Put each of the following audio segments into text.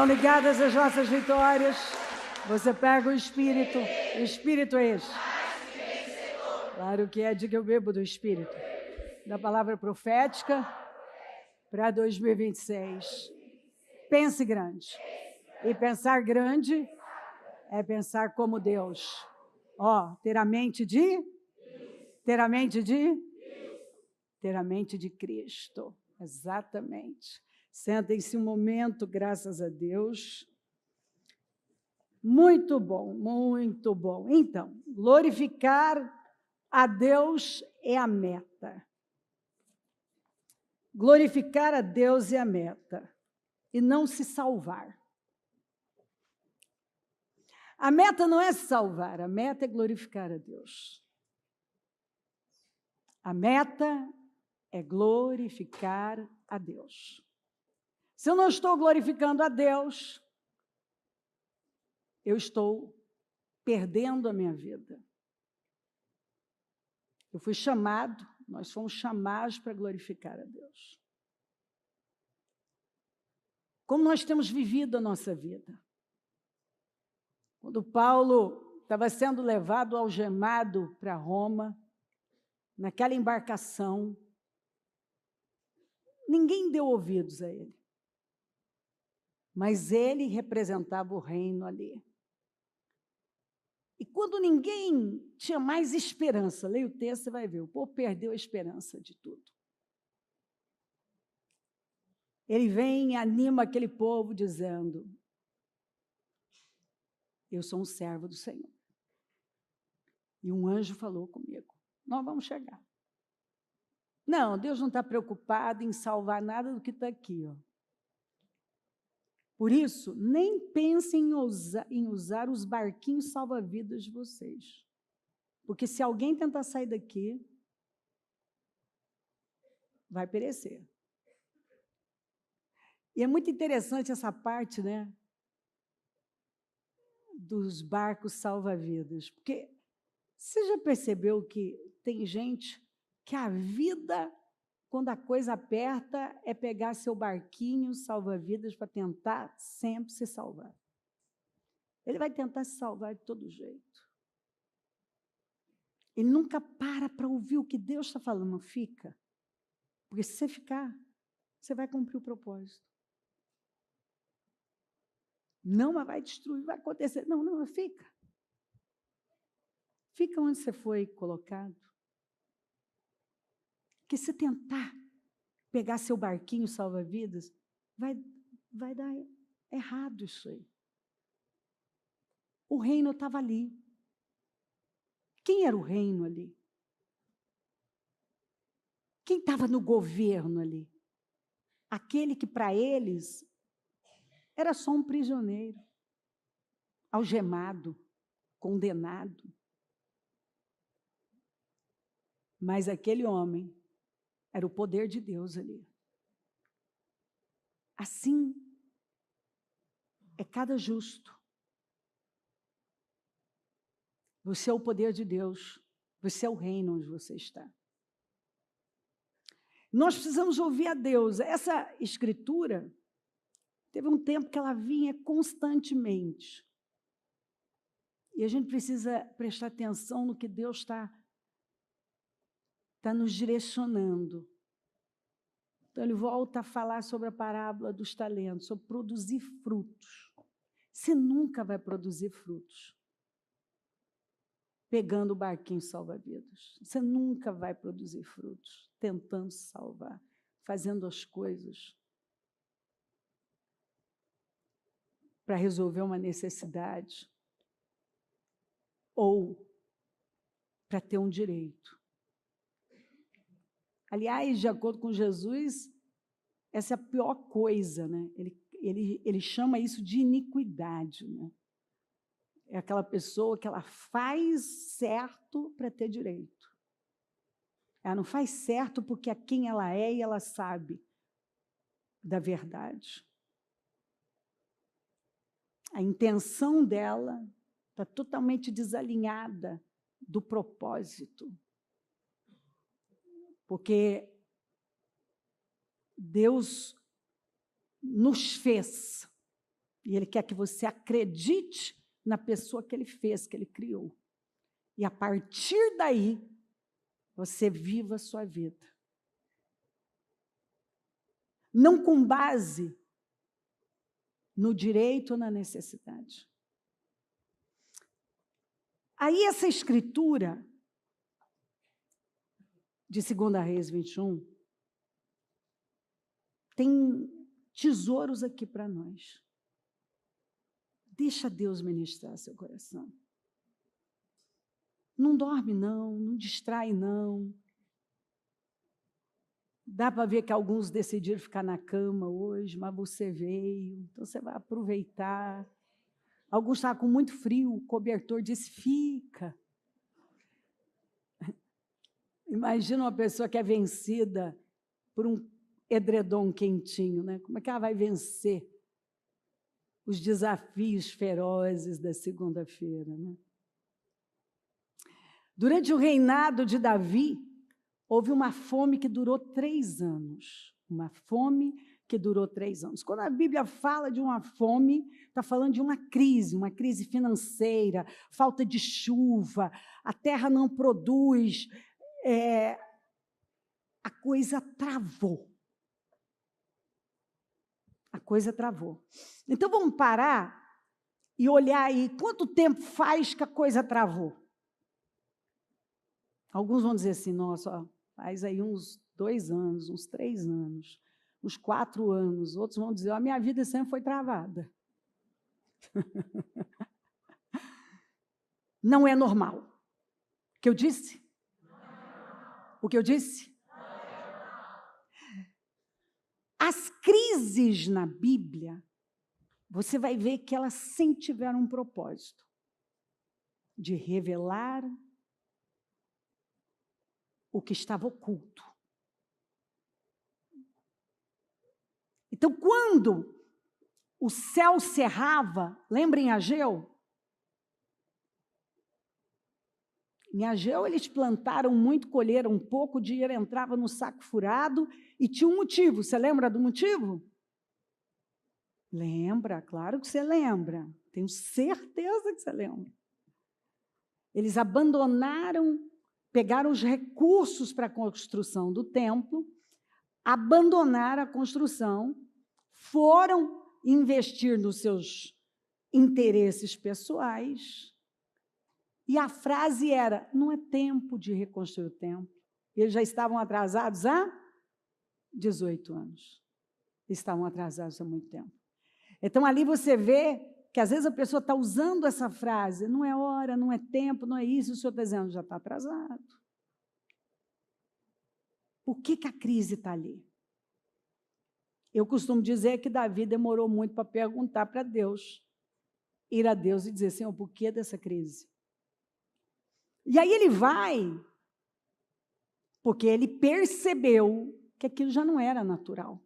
Estão ligadas as nossas vitórias? Você pega o Espírito é esse. Claro que é, diga eu bebo do Espírito. Da palavra profética para 2026. Pense grande. E pensar grande é pensar como Deus. Ter a mente de? Ter a mente de? Ter a mente de Cristo. Exatamente. Sentem-se um momento, graças a Deus. Muito bom, muito bom. Então, glorificar a Deus é a meta. Glorificar a Deus é a meta. E não se salvar. A meta não é se salvar, a meta é glorificar a Deus. A meta é glorificar a Deus. Se eu não estou glorificando a Deus, eu estou perdendo a minha vida. Eu fui chamado, nós fomos chamados para glorificar a Deus. Como nós temos vivido a nossa vida? Quando Paulo estava sendo levado algemado para Roma, naquela embarcação, ninguém deu ouvidos a ele. Mas ele representava o reino ali. E quando ninguém tinha mais esperança, leia o texto, você vai ver, o povo perdeu a esperança de tudo. Ele vem e anima aquele povo dizendo, eu sou um servo do Senhor. E um anjo falou comigo, nós vamos chegar. Não, Deus não está preocupado em salvar nada do que está aqui. Por isso, nem pensem em usar os barquinhos salva-vidas de vocês. Porque se alguém tentar sair daqui, vai perecer. E é muito interessante essa parte, né? Dos barcos salva-vidas. Porque você já percebeu que tem gente que a vida, quando a coisa aperta, é pegar seu barquinho salva-vidas para tentar sempre se salvar. Ele vai tentar se salvar de todo jeito. Ele nunca para ouvir o que Deus está falando. Não fica. Porque se você ficar, você vai cumprir o propósito. Não, mas vai destruir, vai acontecer. Não, fica. Fica onde você foi colocado. Porque se tentar pegar seu barquinho salva-vidas, vai dar errado isso aí. O reino estava ali. Quem era o reino ali? Quem estava no governo ali? Aquele que para eles era só um prisioneiro, algemado, condenado. Mas aquele homem era o poder de Deus ali. Assim é cada justo. Você é o poder de Deus. Você é o reino onde você está. Nós precisamos ouvir a Deus. Essa escritura, teve um tempo que ela vinha constantemente. E a gente precisa prestar atenção no que Deus está nos direcionando. Então, ele volta a falar sobre a parábola dos talentos, sobre produzir frutos. Você nunca vai produzir frutos pegando o barquinho salva-vidas. Você nunca vai produzir frutos tentando se salvar, fazendo as coisas para resolver uma necessidade ou para ter um direito. Aliás, de acordo com Jesus, essa é a pior coisa, né? Ele chama isso de iniquidade, né? É aquela pessoa que ela faz certo para ter direito. Ela não faz certo porque é quem ela é e ela sabe da verdade. A intenção dela está totalmente desalinhada do propósito. Porque Deus nos fez E Ele quer que você acredite na pessoa que Ele fez, que Ele criou. E a partir daí, você viva a sua vida. Não com base no direito ou na necessidade. Aí essa escritura de 2 Reis 21 tem tesouros aqui para nós. Deixa Deus ministrar seu coração. Não dorme não, não distrai não. Dá para ver que alguns decidiram ficar na cama hoje, mas você veio, então você vai aproveitar. Alguns estavam com muito frio, o cobertor disse, fica. Imagina uma pessoa que é vencida por um edredom quentinho, né? Como é que ela vai vencer os desafios ferozes da segunda-feira, né? Durante o reinado de Davi, houve uma fome que durou 3 anos. Uma fome que durou 3 anos. Quando a Bíblia fala de uma fome, está falando de uma crise financeira, falta de chuva, a terra não produz, a coisa travou. A coisa travou. Então, vamos parar e olhar aí quanto tempo faz que a coisa travou. Alguns vão dizer assim, nossa, ó, faz aí uns 2 anos, uns 3 anos, uns 4 anos. Outros vão dizer, a minha vida sempre foi travada. Não é normal. O que eu disse? O que eu disse? As crises na Bíblia, você vai ver que elas sempre tiveram um propósito de revelar o que estava oculto. Então, quando o céu cerrava, lembra em Ageu? Em Ageu, eles plantaram muito, colheram um pouco, o dinheiro entrava no saco furado e tinha um motivo. Você lembra do motivo? Lembra, claro que você lembra. Tenho certeza que você lembra. Eles abandonaram, pegaram os recursos para a construção do templo, abandonaram a construção, foram investir nos seus interesses pessoais. E a frase era, não é tempo de reconstruir o templo. Eles já estavam atrasados há 18 anos. Eles estavam atrasados há muito tempo. Então, ali você vê que, às vezes, a pessoa está usando essa frase, não é hora, não é tempo, não é isso, o senhor está dizendo, já está atrasado. Por que a crise está ali? Eu costumo dizer que Davi demorou muito para perguntar para Deus, ir a Deus e dizer, Senhor, por que dessa crise? E aí ele vai, porque ele percebeu que aquilo já não era natural.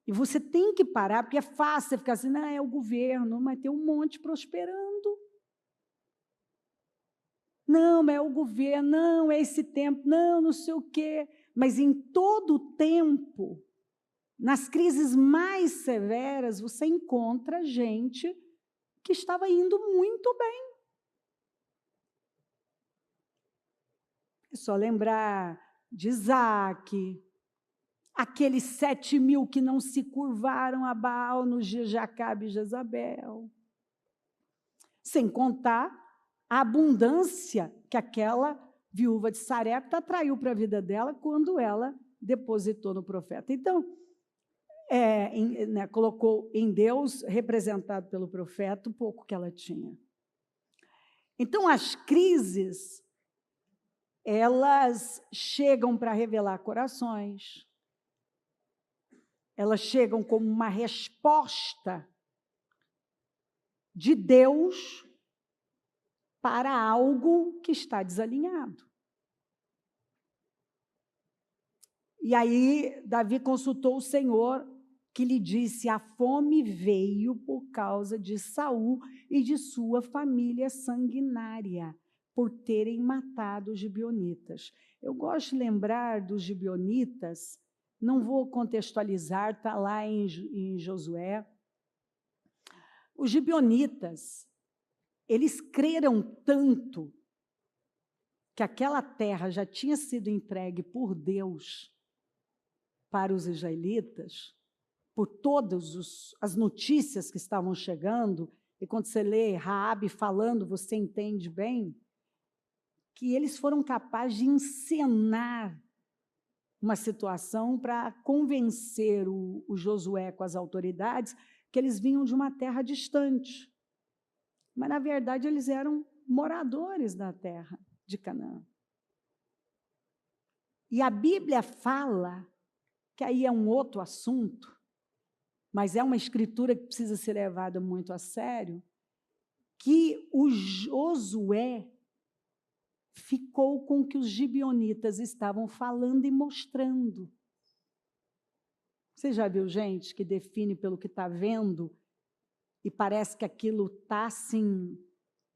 E você tem que parar, porque é fácil você ficar assim, não, é o governo, mas tem um monte prosperando. Não, é o governo, não, é esse tempo, não sei o quê. Mas em todo o tempo, nas crises mais severas, você encontra gente que estava indo muito bem. É só lembrar de Isaac, aqueles 7.000 que não se curvaram a Baal nos dias de Acabe e Jezabel. Sem contar a abundância que aquela viúva de Sarepta atraiu para a vida dela quando ela depositou no profeta. Então, colocou em Deus, representado pelo profeta, o pouco que ela tinha. Então, as crises, elas chegam para revelar corações, elas chegam como uma resposta de Deus para algo que está desalinhado. E aí, Davi consultou o Senhor, que lhe disse, a fome veio por causa de Saul e de sua família sanguinária, por terem matado os gibeonitas. Eu gosto de lembrar dos gibeonitas, não vou contextualizar, está lá em Josué, Os gibeonitas, eles creram tanto que aquela terra já tinha sido entregue por Deus para os israelitas, por todas as notícias que estavam chegando, e quando você lê Raabe falando, você entende bem, que eles foram capazes de encenar uma situação para convencer o Josué com as autoridades que eles vinham de uma terra distante. Mas, na verdade, eles eram moradores da terra de Canaã. E a Bíblia fala, que aí é um outro assunto, mas é uma escritura que precisa ser levada muito a sério, que o Josué ficou com o que os gibeonitas estavam falando e mostrando. Você já viu gente que define pelo que está vendo e parece que aquilo está, assim,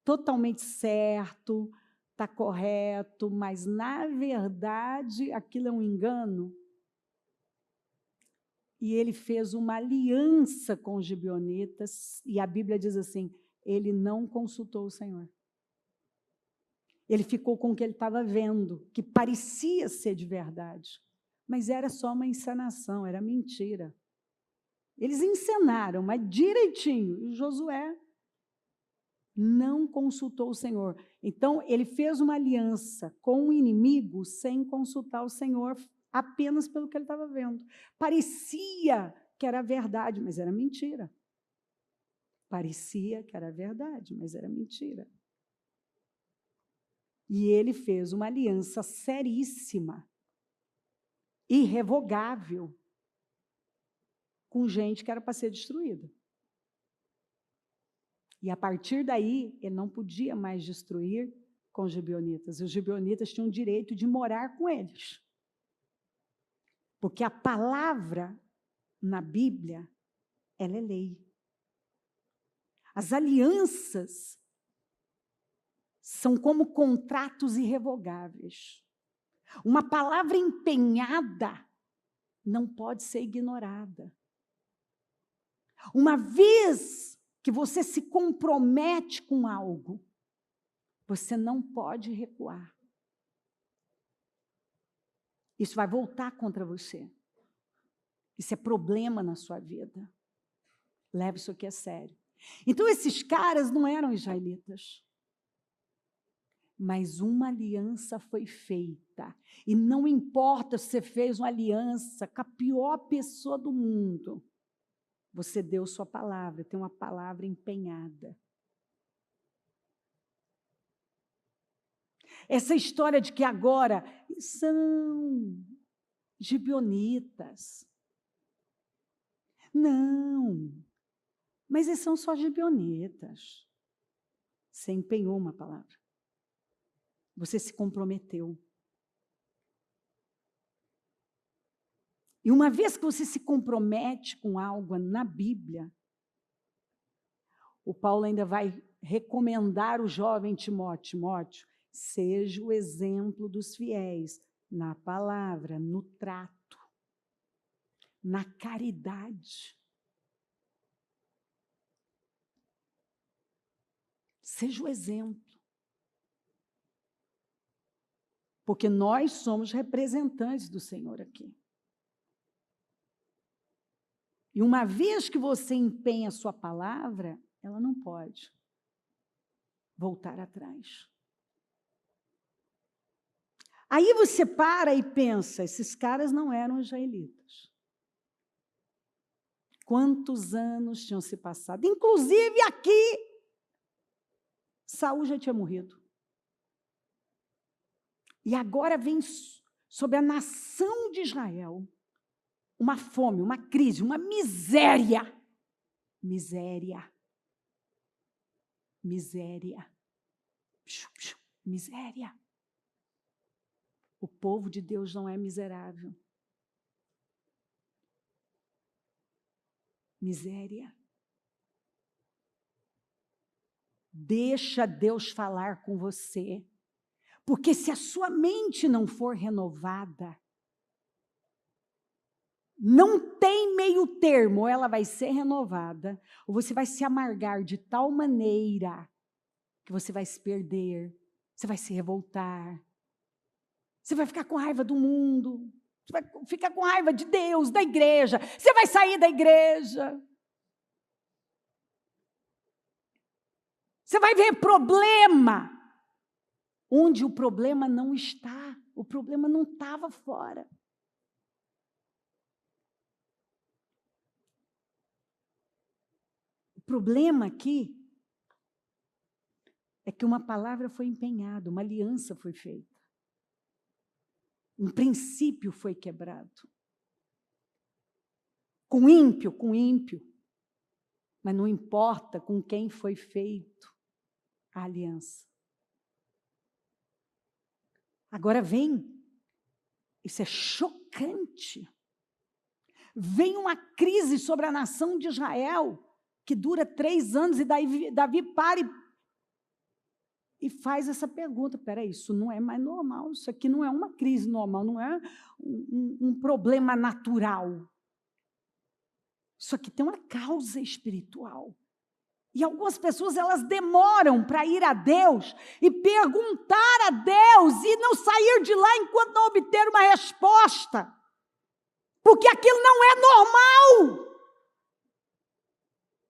totalmente certo, está correto, mas, na verdade, aquilo é um engano? E ele fez uma aliança com os gibeonitas, e a Bíblia diz assim, ele não consultou o Senhor. Ele ficou com o que ele estava vendo, que parecia ser de verdade, mas era só uma encenação, era mentira. Eles encenaram, mas direitinho, e Josué não consultou o Senhor. Então, ele fez uma aliança com o inimigo sem consultar o Senhor, apenas pelo que ele estava vendo. Parecia que era verdade, mas era mentira. Parecia que era verdade, mas era mentira. E ele fez uma aliança seríssima, irrevogável, com gente que era para ser destruída. E a partir daí, ele não podia mais destruir com os gibeonitas. E os gibeonitas tinham o direito de morar com eles. Porque a palavra na Bíblia, ela é lei. As alianças são como contratos irrevogáveis. Uma palavra empenhada não pode ser ignorada. Uma vez que você se compromete com algo, você não pode recuar. Isso vai voltar contra você. Isso é problema na sua vida. Leve isso aqui a sério. Então, esses caras não eram israelitas. Mas uma aliança foi feita. E não importa se você fez uma aliança com a pior pessoa do mundo. Você deu sua palavra, tem uma palavra empenhada. Essa história de que agora são gibeonitas. Não, mas eles são só gibeonitas. Você empenhou uma palavra. Você se comprometeu. E uma vez que você se compromete com algo na Bíblia, o Paulo ainda vai recomendar o jovem Timóteo, seja o exemplo dos fiéis na palavra, no trato, na caridade. Seja o exemplo. Porque nós somos representantes do Senhor aqui. E uma vez que você empenha a sua palavra, ela não pode voltar atrás. Aí você para e pensa, esses caras não eram israelitas. Quantos anos tinham se passado? Inclusive aqui, Saul já tinha morrido. E agora vem sobre a nação de Israel uma fome, uma crise, uma miséria. Miséria. Miséria. Miséria. O povo de Deus não é miserável. Miséria. Deixa Deus falar com você. Porque se a sua mente não for renovada, Não tem meio termo, ou ela vai ser renovada, ou você vai se amargar de tal maneira que você vai se perder, você vai se revoltar, você vai ficar com raiva do mundo, você vai ficar com raiva de Deus, da igreja, você vai sair da igreja. Você vai ver problema onde o problema não está, o problema não estava fora. O problema aqui é que uma palavra foi empenhada, uma aliança foi feita. Um princípio foi quebrado. Com ímpio. Mas não importa com quem foi feito a aliança. Agora vem, isso é chocante. Vem uma crise sobre a nação de Israel, que dura 3 anos, e Davi para e faz essa pergunta: peraí, isso não é mais normal, isso aqui não é uma crise normal, não é um problema natural. Isso aqui tem uma causa espiritual. E algumas pessoas, elas demoram para ir a Deus e perguntar a Deus e não sair de lá enquanto não obter uma resposta. Porque aquilo não é normal.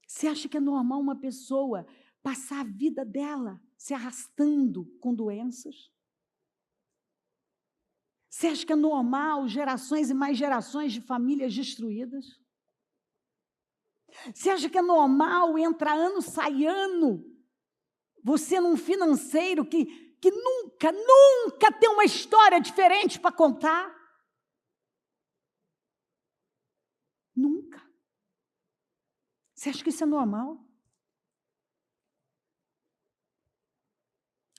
Você acha que é normal uma pessoa passar a vida dela se arrastando com doenças? Você acha que é normal gerações e mais gerações de famílias destruídas? Você acha que é normal, entra ano, sai ano, você num financeiro que nunca tem uma história diferente para contar? Nunca. Você acha que isso é normal?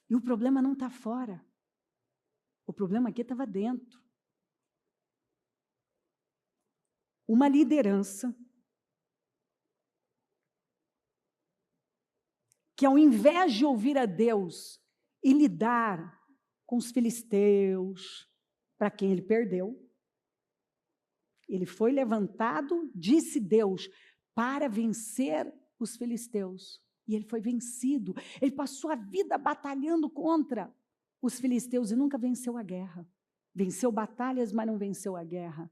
E o problema não está fora. O problema aqui estava dentro. Uma liderança que, ao invés de ouvir a Deus e lidar com os filisteus, para quem ele perdeu, ele foi levantado, disse Deus, para vencer os filisteus. E ele foi vencido. Ele passou a vida batalhando contra os filisteus e nunca venceu a guerra. Venceu batalhas, mas não venceu a guerra.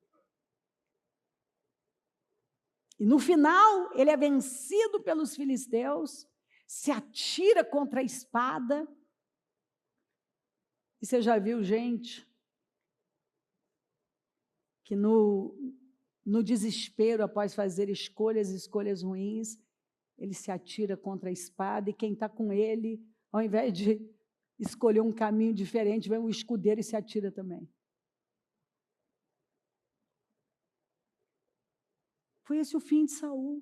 E no final, ele é vencido pelos filisteus, se atira contra a espada. E você já viu gente que no desespero, após fazer escolhas ruins, ele se atira contra a espada, e quem está com ele, ao invés de escolher um caminho diferente, vem um escudeiro e se atira também. Foi esse o fim de Saul.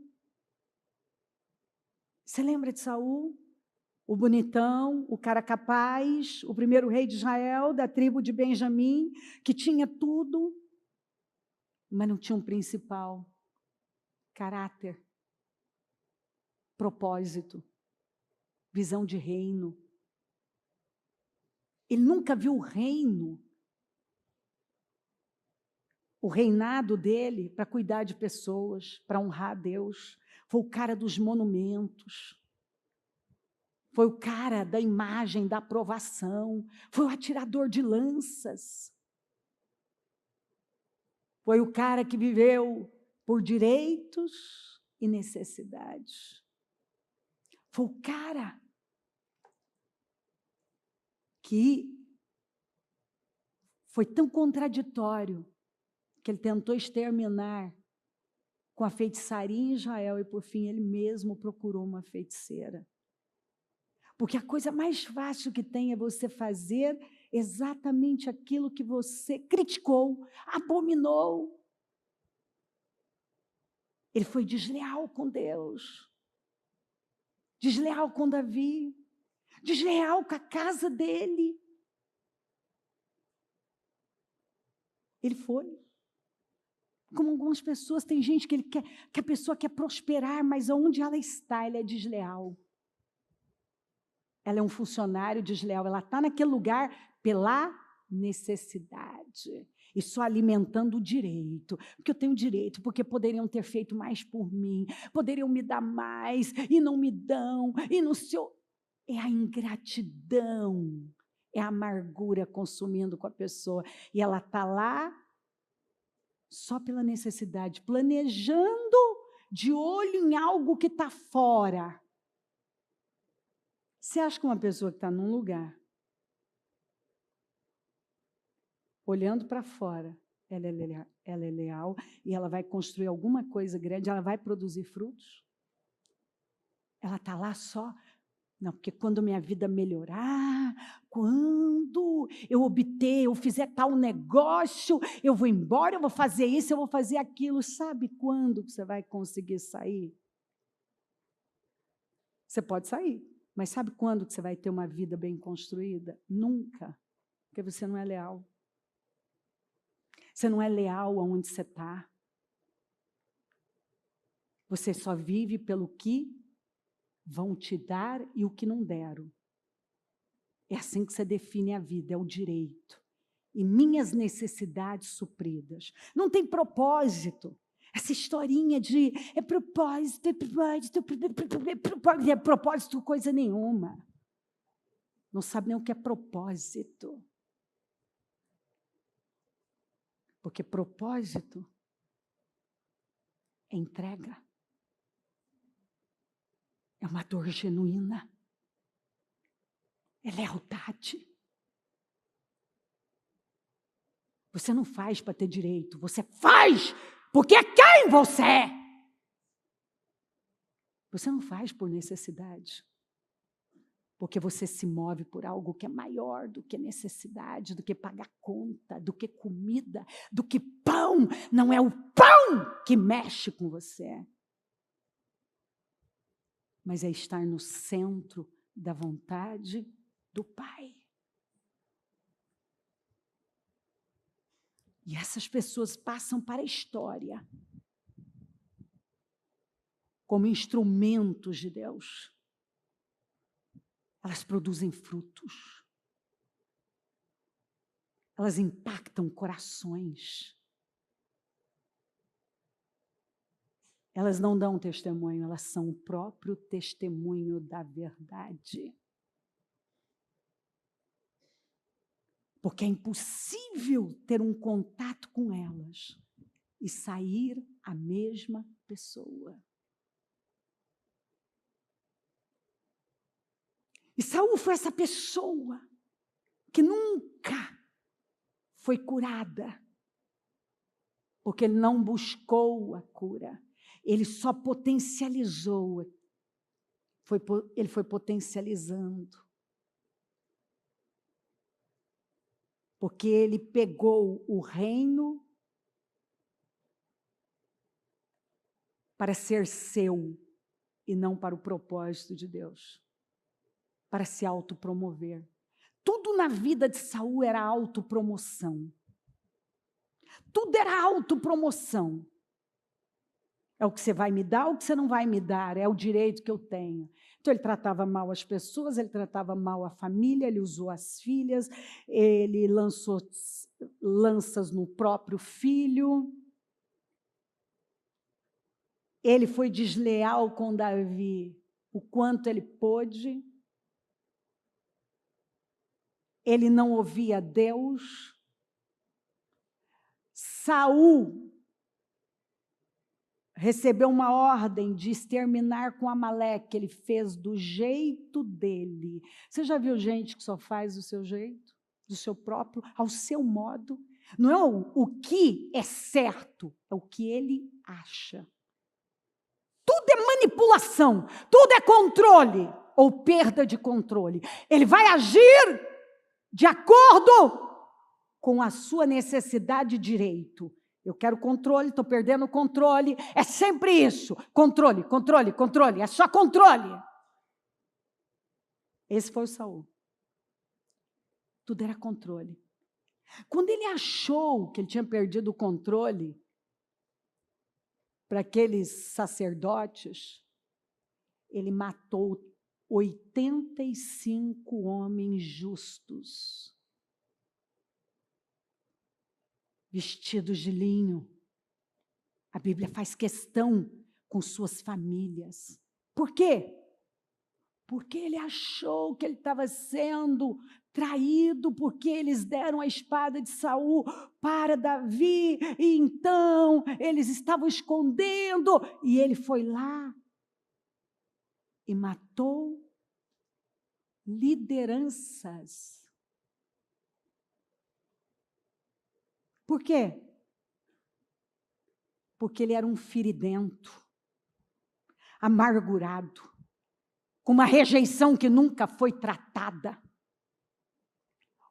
Você lembra de Saul? O bonitão, o cara capaz, o primeiro rei de Israel, da tribo de Benjamim, que tinha tudo, mas não tinha um principal: caráter, propósito, visão de reino. Ele nunca viu o reino, o reinado dele, para cuidar de pessoas, para honrar a Deus. Foi o cara dos monumentos, foi o cara da imagem, da aprovação, foi o atirador de lanças, foi o cara que viveu por direitos e necessidades. Foi o cara que foi tão contraditório que ele tentou exterminar com a feitiçaria em Israel, e por fim ele mesmo procurou uma feiticeira. Porque a coisa mais fácil que tem é você fazer exatamente aquilo que você criticou, abominou. Ele foi desleal com Deus, desleal com Davi, desleal com a casa dele. Ele foi. Como algumas pessoas, tem gente que a pessoa quer prosperar, mas onde ela está, ela é desleal. Ela é um funcionário desleal, ela está naquele lugar pela necessidade. e só alimentando o direito, porque eu tenho direito, porque poderiam ter feito mais por mim, poderiam me dar mais, e não me dão, e no seu... É a ingratidão, é a amargura consumindo com a pessoa, e ela está lá só pela necessidade, planejando de olho em algo que está fora. Você acha que uma pessoa que está num lugar, olhando para fora, ela é leal e ela vai construir alguma coisa grande, ela vai produzir frutos? Ela está lá só... Não, porque quando minha vida melhorar, quando eu obter, eu fizer tal negócio, eu vou embora, eu vou fazer isso, eu vou fazer aquilo. Sabe quando você vai conseguir sair? Você pode sair, mas sabe quando que você vai ter uma vida bem construída? Nunca, porque você não é leal. Você não é leal aonde você está. Você só vive pelo que vão te dar e o que não deram. É assim que você define a vida, é o direito. E minhas necessidades supridas. Não tem propósito. Essa historinha de propósito, coisa nenhuma. Não sabe nem o que é propósito. Porque propósito é entrega. É uma dor genuína. É lealdade. Você não faz para ter direito, você faz porque é quem você é. Você não faz por necessidade, porque você se move por algo que é maior do que necessidade, do que pagar conta, do que comida, do que pão. Não é o pão que mexe com você, mas é estar no centro da vontade do Pai. E essas pessoas passam para a história como instrumentos de Deus. Elas produzem frutos. Elas impactam corações. Elas não dão testemunho, elas são o próprio testemunho da verdade. Porque é impossível ter um contato com elas e sair a mesma pessoa. E Saul foi essa pessoa que nunca foi curada, porque ele não buscou a cura, ele só potencializou, ele foi potencializando. Porque ele pegou o reino para ser seu e não para o propósito de Deus, para se autopromover. Tudo na vida de Saul era autopromoção. Tudo era autopromoção. É o que você vai me dar, o que você não vai me dar, é o direito que eu tenho. Então, ele tratava mal as pessoas, ele tratava mal a família, ele usou as filhas, ele lançou lanças no próprio filho. Ele foi desleal com Davi, o quanto ele pôde. Ele não ouvia Deus. Saul recebeu uma ordem de exterminar com Amaleque, ele fez do jeito dele. Você já viu gente que só faz do seu jeito, do seu próprio, ao seu modo? Não é o que é certo, é o que ele acha. Tudo é manipulação, tudo é controle ou perda de controle. Ele vai agir de acordo com a sua necessidade e direito. Eu quero controle, estou perdendo o controle. É sempre isso. Controle, controle, controle. É só controle. Esse foi o Saul. Tudo era controle. Quando ele achou que ele tinha perdido o controle para aqueles sacerdotes, ele matou 85 homens justos. vestidos de linho. A Bíblia faz questão com suas famílias. Por quê? Porque ele achou que ele estava sendo traído, porque eles deram a espada de Saul para Davi, e então eles estavam escondendo, e ele foi lá e matou lideranças. Por quê? Porque ele era um feridento, amargurado, com uma rejeição que nunca foi tratada.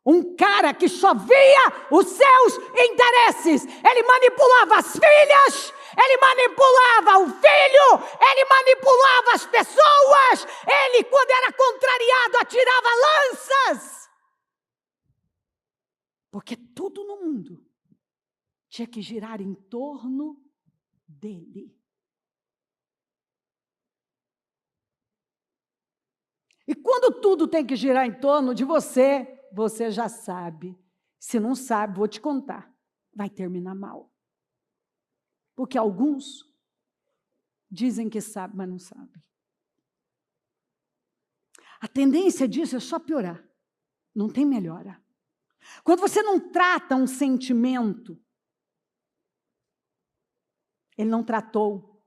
Um cara que só via os seus interesses. Ele manipulava as filhas, ele manipulava o filho, ele manipulava as pessoas. Ele, quando era contrariado, atirava lanças. Porque tudo no mundo tinha que girar em torno dele. E quando tudo tem que girar em torno de você, você já sabe. Se não sabe, vou te contar. Vai terminar mal. Porque alguns dizem que sabem, mas não sabem. A tendência disso é só piorar. Não tem melhora. Quando você não trata um sentimento, ele não tratou.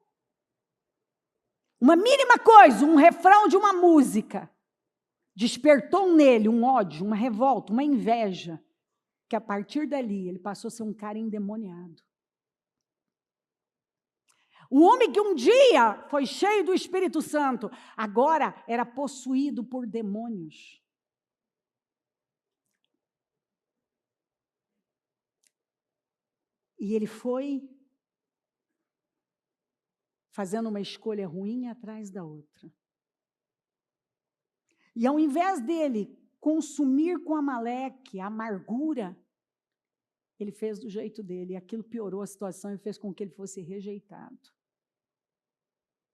Uma mínima coisa, um refrão de uma música, despertou nele um ódio, uma revolta, uma inveja, que a partir dali ele passou a ser um cara endemoniado. O homem que um dia foi cheio do Espírito Santo, agora era possuído por demônios. E ele foi fazendo uma escolha ruim atrás da outra. E ao invés dele consumir com Amaleque a amargura, ele fez do jeito dele, e aquilo piorou a situação e fez com que ele fosse rejeitado.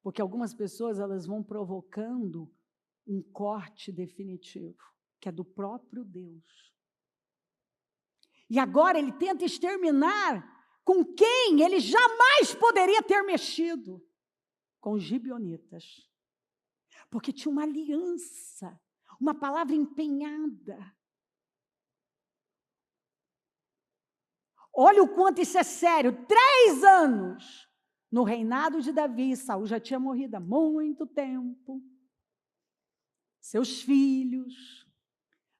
Porque algumas pessoas, elas vão provocando um corte definitivo, que é do próprio Deus. E agora ele tenta exterminar com quem ele jamais poderia ter mexido, com os gibeonitas. Porque tinha uma aliança, uma palavra empenhada. Olha o quanto isso é sério. 3 anos no reinado de Davi. Saul já tinha morrido há muito tempo. Seus filhos.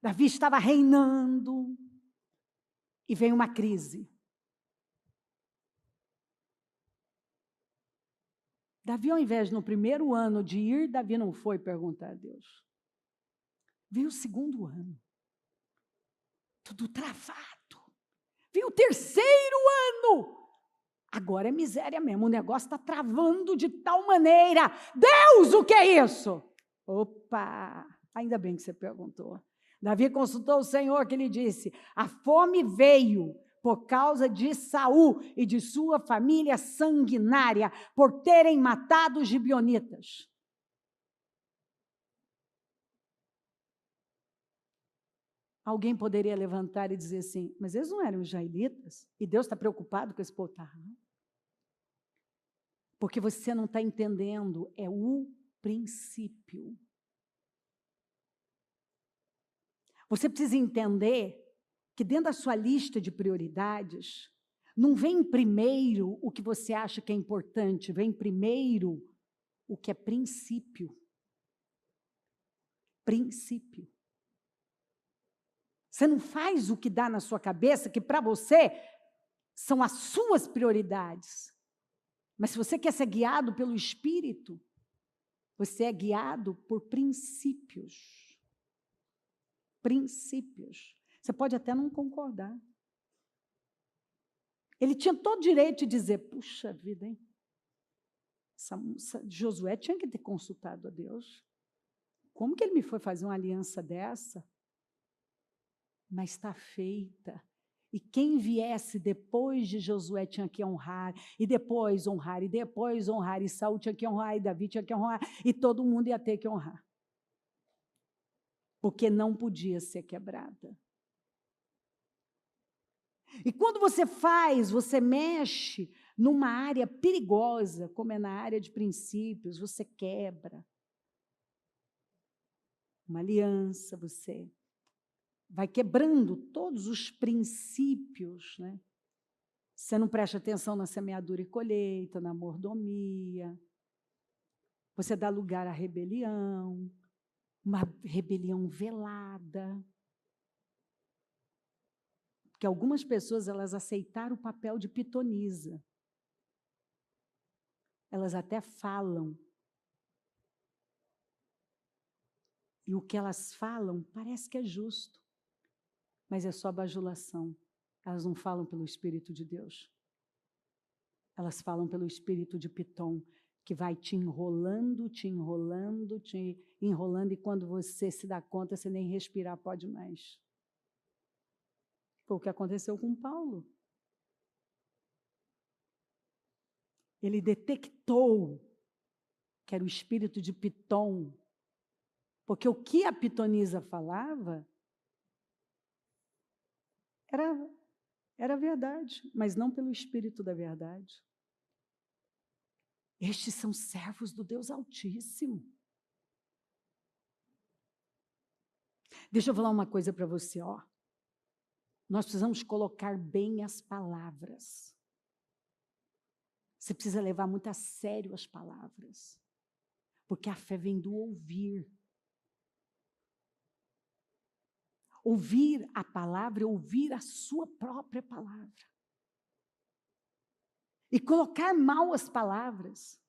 Davi estava reinando. E vem uma crise. Davi, ao invés, no primeiro ano de ir, Davi não foi perguntar a Deus. Veio o segundo ano. Tudo travado. Veio o terceiro ano. Agora é miséria mesmo. O negócio está travando de tal maneira. Deus, o que é isso? Opa, ainda bem que você perguntou. Davi consultou o Senhor, que lhe disse: a fome veio por causa de Saul e de sua família sanguinária, por terem matado os gibeonitas. Alguém poderia levantar e dizer assim: mas eles não eram israelitas? E Deus está preocupado com esse povo? Porque você não está entendendo, é o princípio. Você precisa entender que dentro da sua lista de prioridades, não vem primeiro o que você acha que é importante, vem primeiro o que é princípio. Princípio. Você não faz o que dá na sua cabeça, que para você são as suas prioridades. Mas se você quer ser guiado pelo Espírito, você é guiado por princípios. Princípios. Você pode até não concordar. Ele tinha todo o direito de dizer: puxa vida, hein? Josué tinha que ter consultado a Deus. Como que ele me foi fazer uma aliança dessa? Mas está feita. E quem viesse depois de Josué tinha que honrar, e depois honrar, e depois honrar, e Saul tinha que honrar, e Davi tinha que honrar, e todo mundo ia ter que honrar. Porque não podia ser quebrada. E quando você faz, você mexe numa área perigosa, como é na área de princípios, você quebra uma aliança, você vai quebrando todos os princípios, né? Você não presta atenção na semeadura e colheita, na mordomia. Você dá lugar à rebelião, uma rebelião velada. Porque algumas pessoas, elas aceitaram o papel de pitonisa. Elas até falam. E o que elas falam parece que é justo, mas é só bajulação. Elas não falam pelo Espírito de Deus. Elas falam pelo espírito de Pitom, que vai te enrolando, e quando você se dá conta, você nem respirar pode mais. Foi o que aconteceu com Paulo. Ele detectou que era o espírito de Pitom, porque o que a pitonisa falava era verdade, mas não pelo espírito da verdade. Estes são servos do Deus Altíssimo. Deixa eu falar uma coisa para você, ó. Nós precisamos colocar bem as palavras. Você precisa levar muito a sério as palavras, porque a fé vem do ouvir. Ouvir a palavra é ouvir a sua própria palavra. E colocar mal as palavras,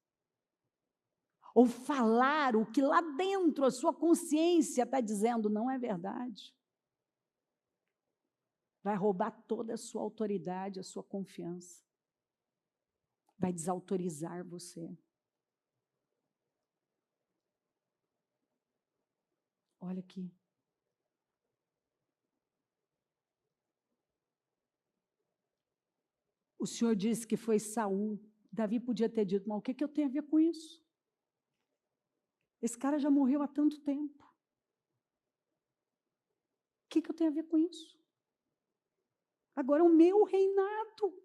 ou falar o que lá dentro a sua consciência está dizendo não é verdade, vai roubar toda a sua autoridade, a sua confiança. Vai desautorizar você. Olha aqui. O Senhor disse que foi Saul. Davi podia ter dito, mas o que eu tenho a ver com isso? Esse cara já morreu há tanto tempo. O que eu tenho a ver com isso? Agora é o meu reinado.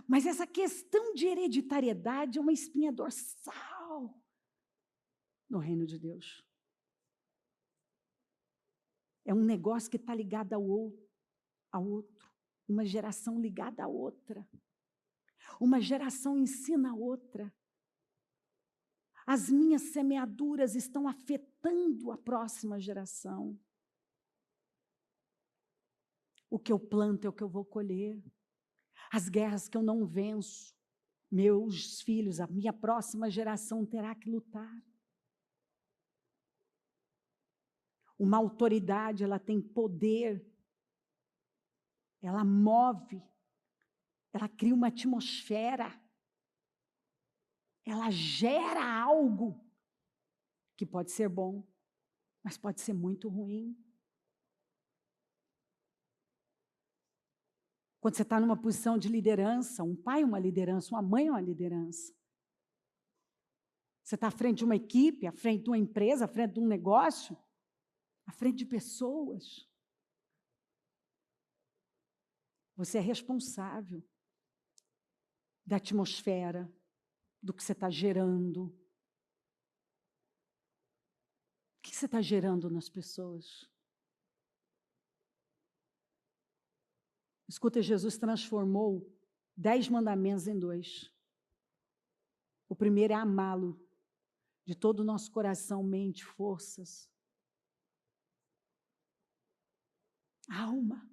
Mas essa questão de hereditariedade é uma espinha dorsal no reino de Deus. É um negócio que está ligado ao outro. Uma geração ligada à outra. Uma geração ensina a outra. As minhas semeaduras estão afetando a próxima geração. O que eu planto é o que eu vou colher. As guerras que eu não venço, meus filhos, a minha próxima geração terá que lutar. Uma autoridade, ela tem poder, ela move, ela cria uma atmosfera, ela gera algo que pode ser bom, mas pode ser muito ruim. Quando você está numa posição de liderança, um pai é uma liderança, uma mãe é uma liderança. Você está à frente de uma equipe, à frente de uma empresa, à frente de um negócio, à frente de pessoas. Você é responsável da atmosfera, do que você está gerando. O que você está gerando nas pessoas? Escuta, Jesus transformou 10 mandamentos em 2. O primeiro é amá-lo de todo o nosso coração, mente, forças, alma.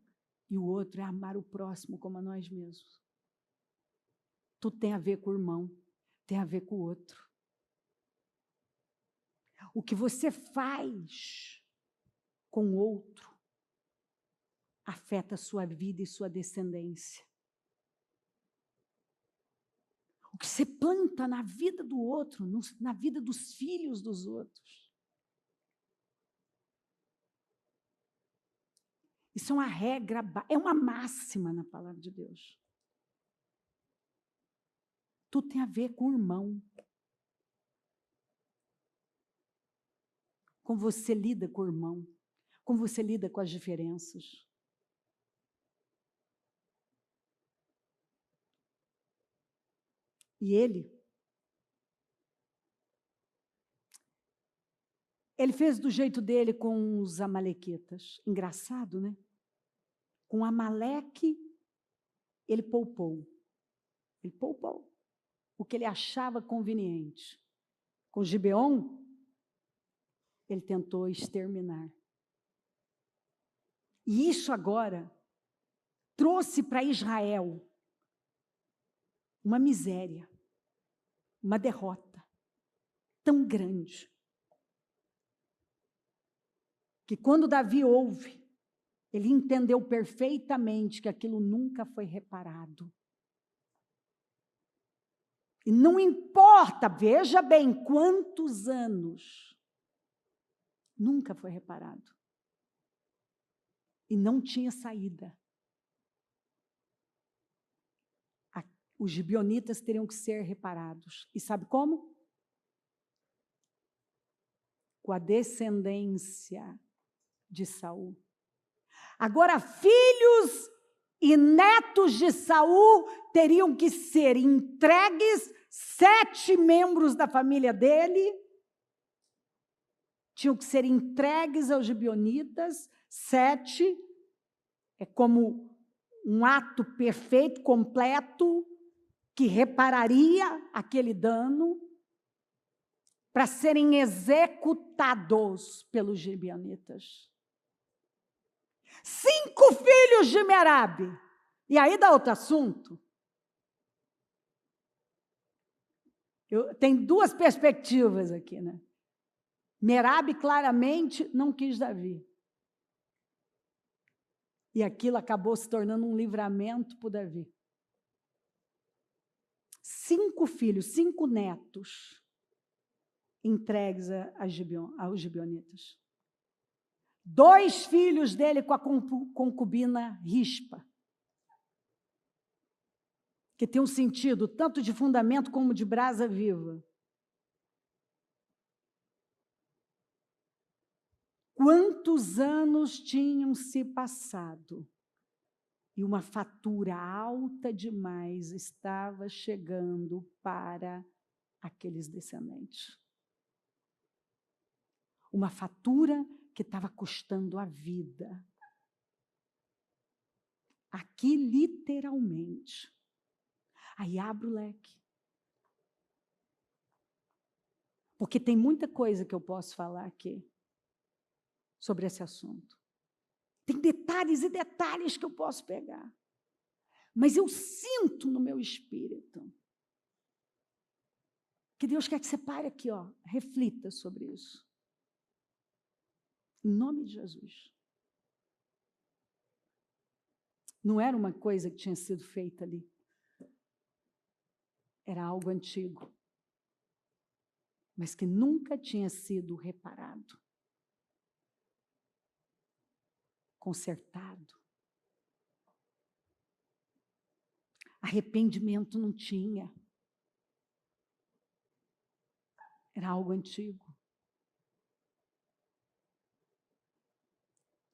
E o outro é amar o próximo como a nós mesmos. Tudo tem a ver com o irmão, tem a ver com o outro. O que você faz com o outro afeta a sua vida e sua descendência. O que você planta na vida do outro, na vida dos filhos dos outros. Isso é uma regra, é uma máxima na palavra de Deus. Tudo tem a ver com o irmão. Como você lida com o irmão. Como você lida com as diferenças. E ele fez do jeito dele com os amalequitas. Engraçado, né? Com Amaleque, ele poupou. Ele poupou o que ele achava conveniente. Com Gibeon, ele tentou exterminar. E isso agora trouxe para Israel uma miséria, uma derrota tão grande, que quando Davi ouve, ele entendeu perfeitamente que aquilo nunca foi reparado. E não importa, veja bem, quantos anos, nunca foi reparado. E não tinha saída. Os gibeonitas teriam que ser reparados. E sabe como? Com a descendência de Saul. Agora, filhos e netos de Saul teriam que ser entregues, 7 membros da família dele tinham que ser entregues aos gibeonitas, 7, é como um ato perfeito, completo, que repararia aquele dano, para serem executados pelos gibeonitas. 5 filhos de Merabe. E aí dá outro assunto. Tem 2 perspectivas aqui, né? Merabe claramente não quis Davi. E aquilo acabou se tornando um livramento para Davi. 5 filhos, 5 netos entregues aos gibeonitas. 2 filhos dele com a concubina Rispa, que tem um sentido tanto de fundamento como de brasa viva. Quantos anos tinham se passado e uma fatura alta demais estava chegando para aqueles descendentes. Uma fatura que estava custando a vida. Aqui, literalmente. Aí abre o leque. Porque tem muita coisa que eu posso falar aqui sobre esse assunto. Tem detalhes e detalhes que eu posso pegar. Mas eu sinto no meu espírito que Deus quer que você pare aqui, ó, reflita sobre isso. Em nome de Jesus. Não era uma coisa que tinha sido feita ali. Era algo antigo. Mas que nunca tinha sido reparado. Consertado. Arrependimento não tinha. Era algo antigo.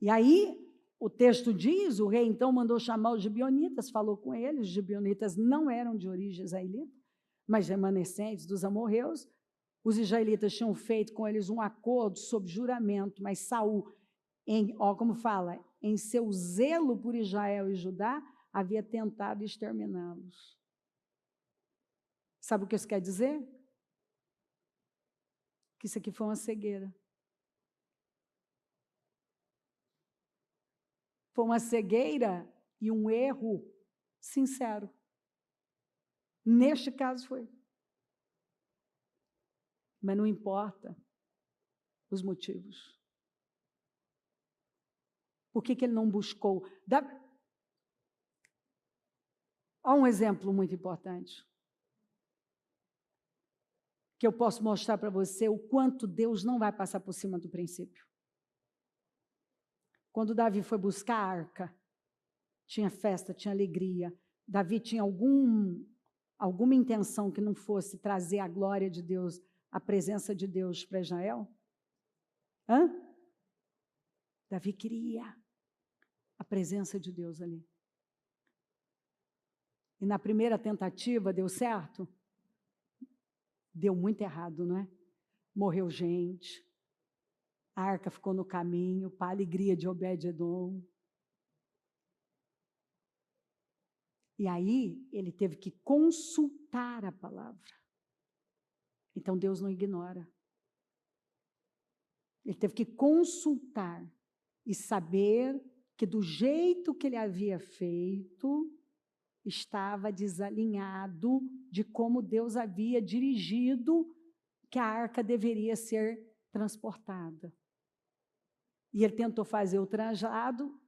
E aí, o texto diz, o rei então mandou chamar os gibeonitas, falou com eles, os gibeonitas não eram de origem israelita, mas remanescentes dos amorreus. Os israelitas tinham feito com eles um acordo sob juramento, mas Saul, como fala, em seu zelo por Israel e Judá, havia tentado exterminá-los. Sabe o que isso quer dizer? Que isso aqui foi uma cegueira. Foi uma cegueira e um erro sincero. Neste caso foi. Mas não importa os motivos. Por que ele não buscou? Há um exemplo muito importante. Que eu posso mostrar para você o quanto Deus não vai passar por cima do princípio. Quando Davi foi buscar a arca, tinha festa, tinha alegria. Davi tinha alguma intenção que não fosse trazer a glória de Deus, a presença de Deus para Israel? Davi queria a presença de Deus ali. E na primeira tentativa deu certo? deu muito errado, não é? Morreu gente, a arca ficou no caminho, para a alegria de Obed-edom. E aí, ele teve que consultar a palavra. Então, Deus não ignora. Ele teve que consultar e saber que do jeito que ele havia feito, estava desalinhado de como Deus havia dirigido que a arca deveria ser transportada. E ele tentou fazer o traslado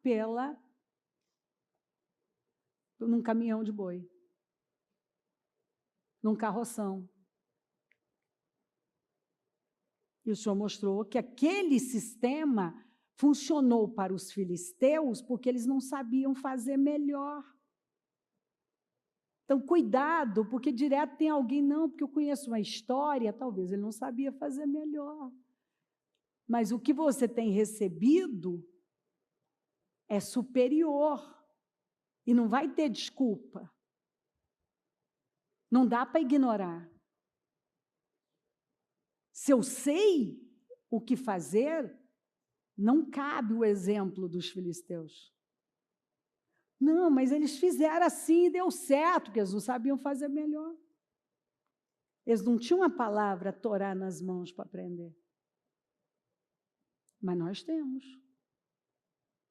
num caminhão de boi, num carroção. E o Senhor mostrou que aquele sistema funcionou para os filisteus porque eles não sabiam fazer melhor. Então, cuidado, porque direto tem alguém, não, porque eu conheço uma história, talvez ele não sabia fazer melhor. Mas o que você tem recebido é superior e não vai ter desculpa. Não dá para ignorar. Se eu sei o que fazer, não cabe o exemplo dos filisteus. Não, mas eles fizeram assim e deu certo, porque eles não sabiam fazer melhor. Eles não tinham a palavra Torá nas mãos para aprender. Mas nós temos.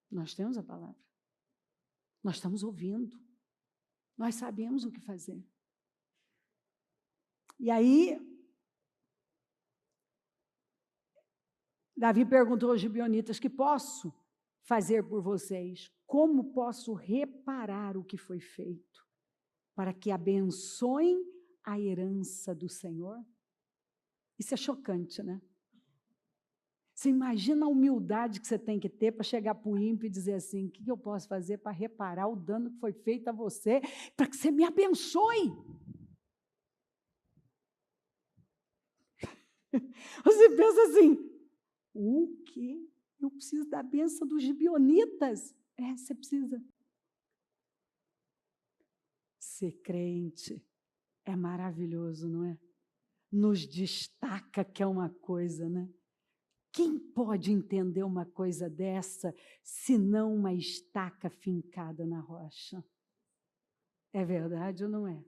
Nós temos a palavra. Nós estamos ouvindo. Nós sabemos o que fazer. E aí, Davi perguntou aos gibeonitas: que posso fazer por vocês? Como posso reparar o que foi feito para que abençoem a herança do Senhor? Isso é chocante, né? Você imagina a humildade que você tem que ter para chegar para o ímpio e dizer assim: o que eu posso fazer para reparar o dano que foi feito a você, para que você me abençoe? Você pensa assim: o quê? Eu preciso da bênção dos gibeonitas. Você precisa. Ser crente é maravilhoso, não é? Nos destaca que é uma coisa, né? Quem pode entender uma coisa dessa, se não uma estaca fincada na rocha? É verdade ou não é?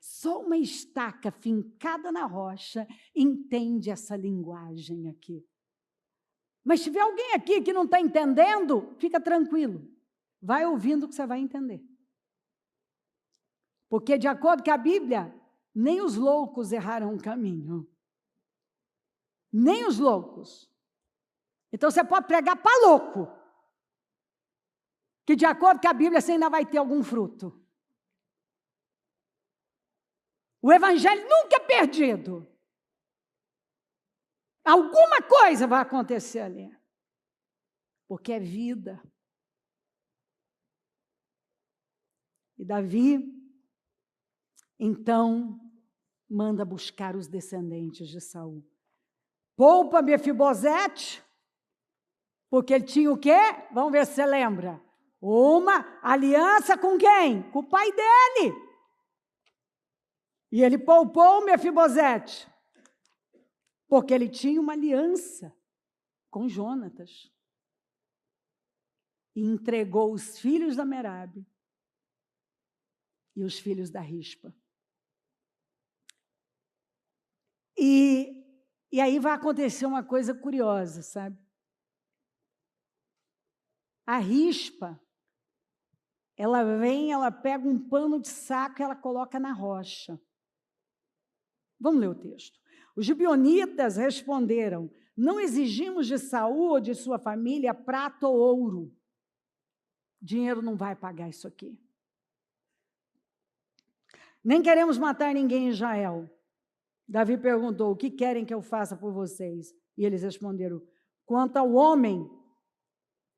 Só uma estaca fincada na rocha entende essa linguagem aqui. Mas se tiver alguém aqui que não está entendendo, fica tranquilo. Vai ouvindo que você vai entender. Porque, de acordo com a Bíblia, nem os loucos erraram o caminho. Nem os loucos. Então, você pode pregar para louco. Que, de acordo com a Bíblia, você ainda vai ter algum fruto. O evangelho nunca é perdido. Alguma coisa vai acontecer ali. Porque é vida. E Davi, então, manda buscar os descendentes de Saul. Poupa Mefibosete, porque ele tinha o quê? Vamos ver se você lembra. Uma aliança com quem? Com o pai dele. E ele poupou Mefibosete, porque ele tinha uma aliança com Jonatas. E entregou os filhos da Merabe e os filhos da Rispa. E aí vai acontecer uma coisa curiosa, sabe? A Rispa, ela vem, ela pega um pano de saco e ela coloca na rocha. Vamos ler o texto. Os gibeonitas responderam: não exigimos de Saul ou de sua família prata ou ouro. Dinheiro não vai pagar isso aqui. Nem queremos matar ninguém em Israel. Davi perguntou: o que querem que eu faça por vocês? E eles responderam: quanto ao homem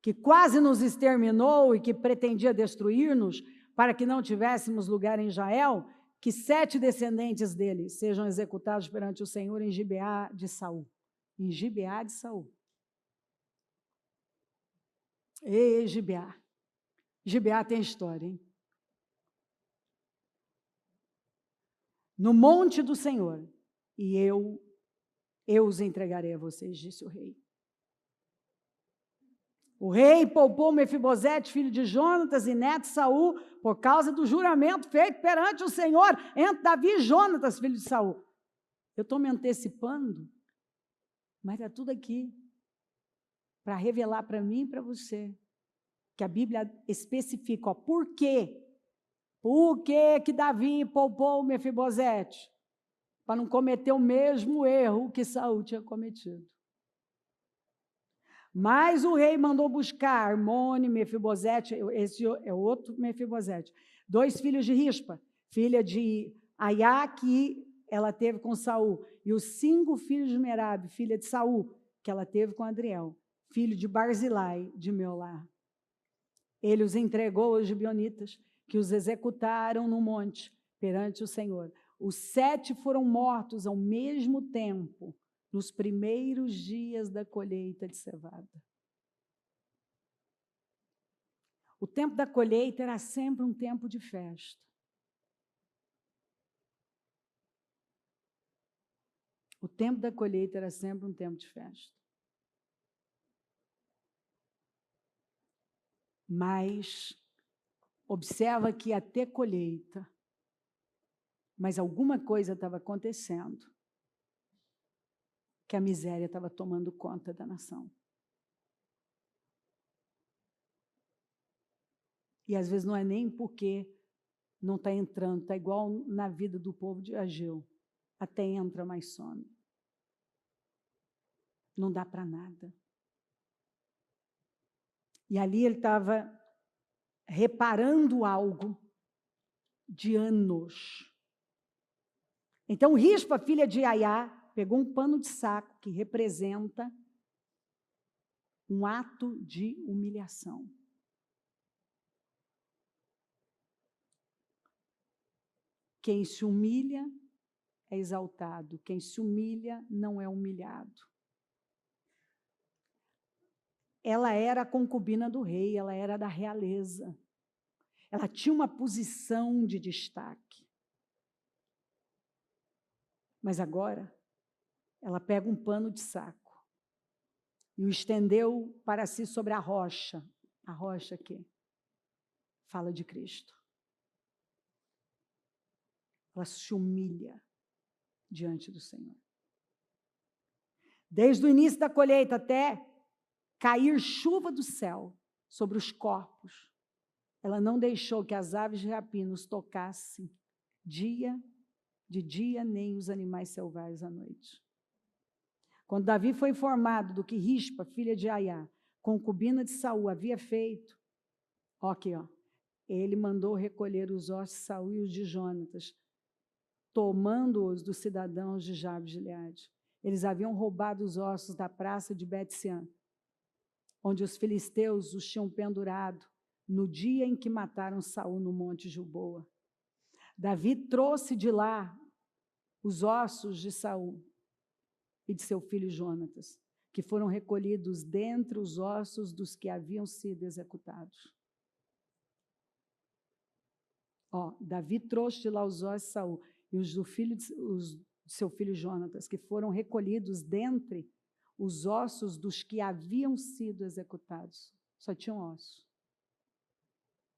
que quase nos exterminou e que pretendia destruir-nos, para que não tivéssemos lugar em Israel, que 7 descendentes dele sejam executados perante o Senhor em Gibeá de Saul. Em Gibeá de Saul. Ei, Gibeá. Gibeá tem história, hein? No monte do Senhor, e eu os entregarei a vocês, disse o rei. O rei poupou Mefibosete, filho de Jonatas e neto de Saul, por causa do juramento feito perante o Senhor entre Davi e Jonatas, filho de Saul. Eu estou me antecipando, mas está tudo aqui para revelar para mim e para você que a Bíblia especifica, por quê? Por que Davi poupou Mefibosete? Para não cometer o mesmo erro que Saul tinha cometido. Mas o rei mandou buscar Armone, Mefibosete, esse é outro Mefibosete, 2 filhos de Rispa, filha de Aiá, que ela teve com Saul, e os 5 filhos de Merabe, filha de Saul, que ela teve com Adriel, filho de Barzilai, de Meolá. Ele os entregou aos gibeonitas, que os executaram no monte, perante o Senhor. Os 7 foram mortos ao mesmo tempo, nos primeiros dias da colheita de cevada. O tempo da colheita era sempre um tempo de festa. O tempo da colheita era sempre um tempo de festa. Mas observa que ia ter colheita, mas alguma coisa estava acontecendo, que a miséria estava tomando conta da nação. E às vezes não é nem porque não está entrando, está igual na vida do povo de Ageu. Até entra, mas some. Não dá para nada. E ali ele estava reparando algo de anos. Então Rispa, filha de Aiá, pegou um pano de saco que representa um ato de humilhação. Quem se humilha é exaltado, quem se humilha não é humilhado. Ela era a concubina do rei, ela era da realeza. Ela tinha uma posição de destaque. Mas agora, ela pega um pano de saco e o estendeu para si sobre a rocha. A rocha que fala de Cristo. Ela se humilha diante do Senhor. Desde o início da colheita até cair chuva do céu sobre os corpos, ela não deixou que as aves de rapina os tocassem de dia, nem os animais selvagens à noite. Quando Davi foi informado do que Rispa, filha de Aiá, concubina de Saul, havia feito, ele mandou recolher os ossos de Saul e os de Jonatas, tomando-os dos cidadãos de Jabes de Gileade. Eles haviam roubado os ossos da praça de Bet-sean, onde os filisteus os tinham pendurado no dia em que mataram Saul no monte Gilboa. Davi trouxe de lá os ossos de Saul e de seu filho Jonatas, que foram recolhidos dentre os ossos dos que haviam sido executados. Davi trouxe de lá os ossos de Saul e os de seu filho Jonatas, que foram recolhidos dentre os ossos dos que haviam sido executados. Só tinham ossos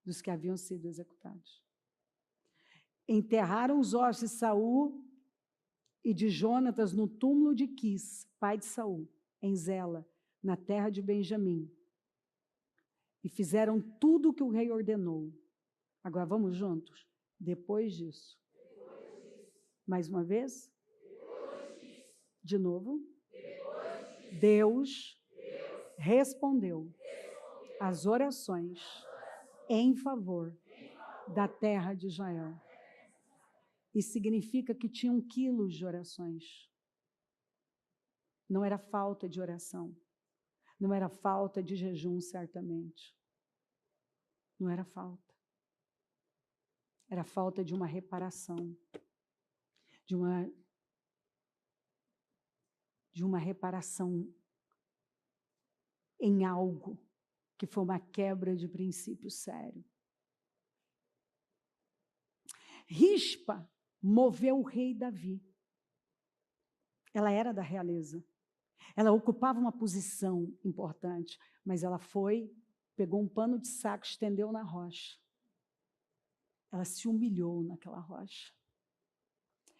dos que haviam sido executados. Enterraram os ossos de Saul e de Jonatas no túmulo de Quis, pai de Saul, em Zela, na terra de Benjamim. E fizeram tudo o que o rei ordenou. Agora vamos juntos? Depois disso. Mais uma vez? De novo? Deus respondeu às orações em favor da terra de Israel. Isso significa que tinham quilos de orações. Não era falta de oração. Não era falta de jejum, certamente. Não era falta. Era falta de uma reparação. De uma reparação em algo que foi uma quebra de princípio sério. Rispa moveu o rei Davi Ela era da realeza. Ela ocupava uma posição importante, mas ela foi, pegou um pano de saco, estendeu na rocha. Ela se humilhou naquela rocha.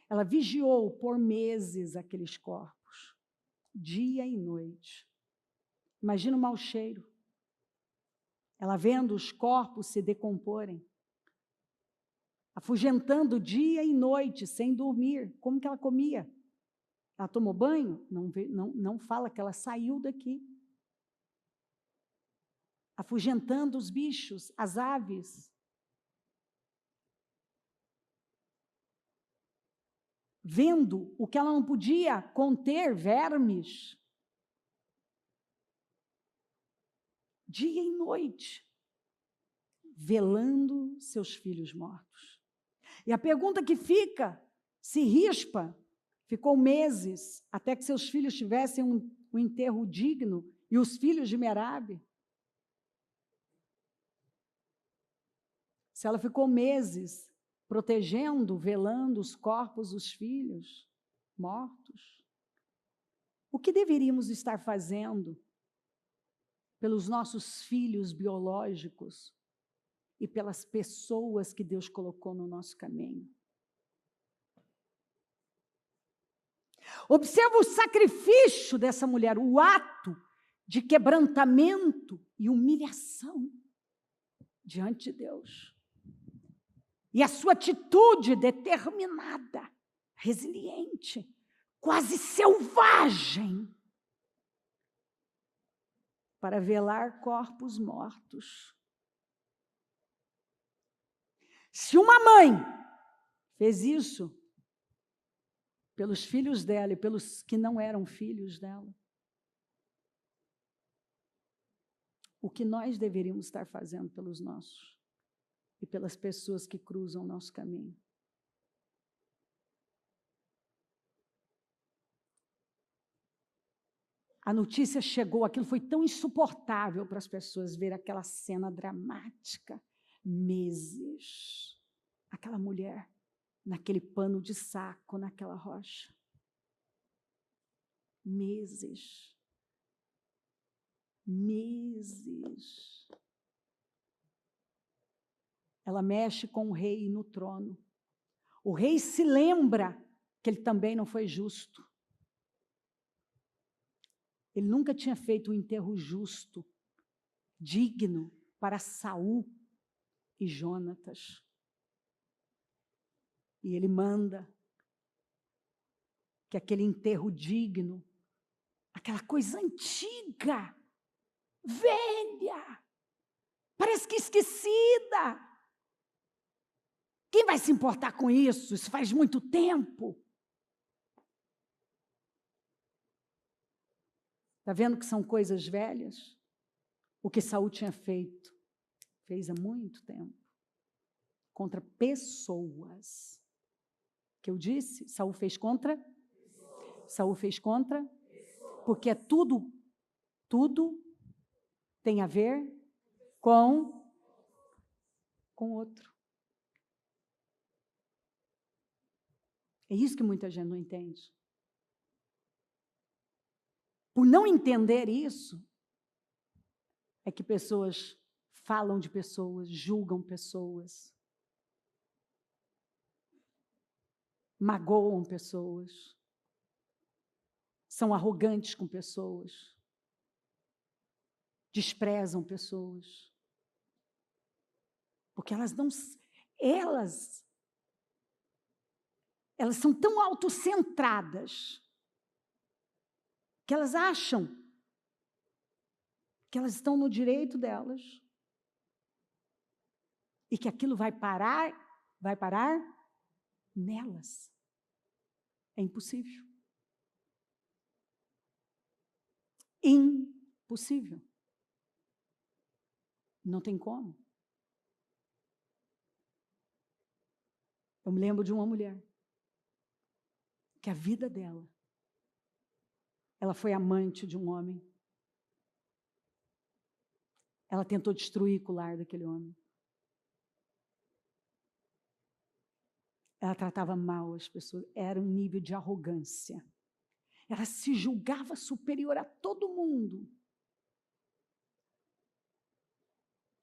Ela vigiou por meses aqueles corpos, dia e noite. Imagina o mau cheiro. Ela vendo os corpos se decomporem, afugentando dia e noite, sem dormir. Como que ela comia? Ela tomou banho? Não fala que ela saiu daqui. Afugentando os bichos, as aves. Vendo o que ela não podia conter, vermes. Dia e noite. Velando seus filhos mortos. E a pergunta que fica, se Rispa ficou meses até que seus filhos tivessem um enterro digno, e os filhos de Merabe? Se ela ficou meses protegendo, velando os corpos dos filhos mortos, o que deveríamos estar fazendo pelos nossos filhos biológicos e pelas pessoas que Deus colocou no nosso caminho? Observa o sacrifício dessa mulher, o ato de quebrantamento e humilhação diante de Deus. E a sua atitude determinada, resiliente, quase selvagem, para velar corpos mortos. Se uma mãe fez isso pelos filhos dela e pelos que não eram filhos dela, o que nós deveríamos estar fazendo pelos nossos e pelas pessoas que cruzam o nosso caminho? A notícia chegou, aquilo foi tão insuportável para as pessoas ver aquela cena dramática. Meses, aquela mulher naquele pano de saco, naquela rocha. Meses. Meses. Ela mexe com o rei no trono. O rei se lembra que ele também não foi justo. Ele nunca tinha feito um enterro justo, digno para Saul e Jonatas. E ele manda que aquele enterro digno, aquela coisa antiga, velha, parece que esquecida. Quem vai se importar com isso? Isso faz muito tempo. Está vendo que são coisas velhas? O que Saul tinha feito, fez há muito tempo. Contra pessoas. Que eu disse? Saul fez contra? Pessoas. Saul fez contra? Pessoas. Porque tudo tem a ver com outro. É isso que muita gente não entende. Por não entender isso, é que pessoas falam de pessoas, julgam pessoas, magoam pessoas, são arrogantes com pessoas, desprezam pessoas, porque elas são tão autocentradas que elas acham que elas estão no direito delas e que aquilo vai parar nelas. É impossível. Impossível. Não tem como. Eu me lembro de uma mulher que a vida dela, ela foi amante de um homem. Ela tentou destruir o colar daquele homem. Ela tratava mal as pessoas. Era um nível de arrogância. Ela se julgava superior a todo mundo.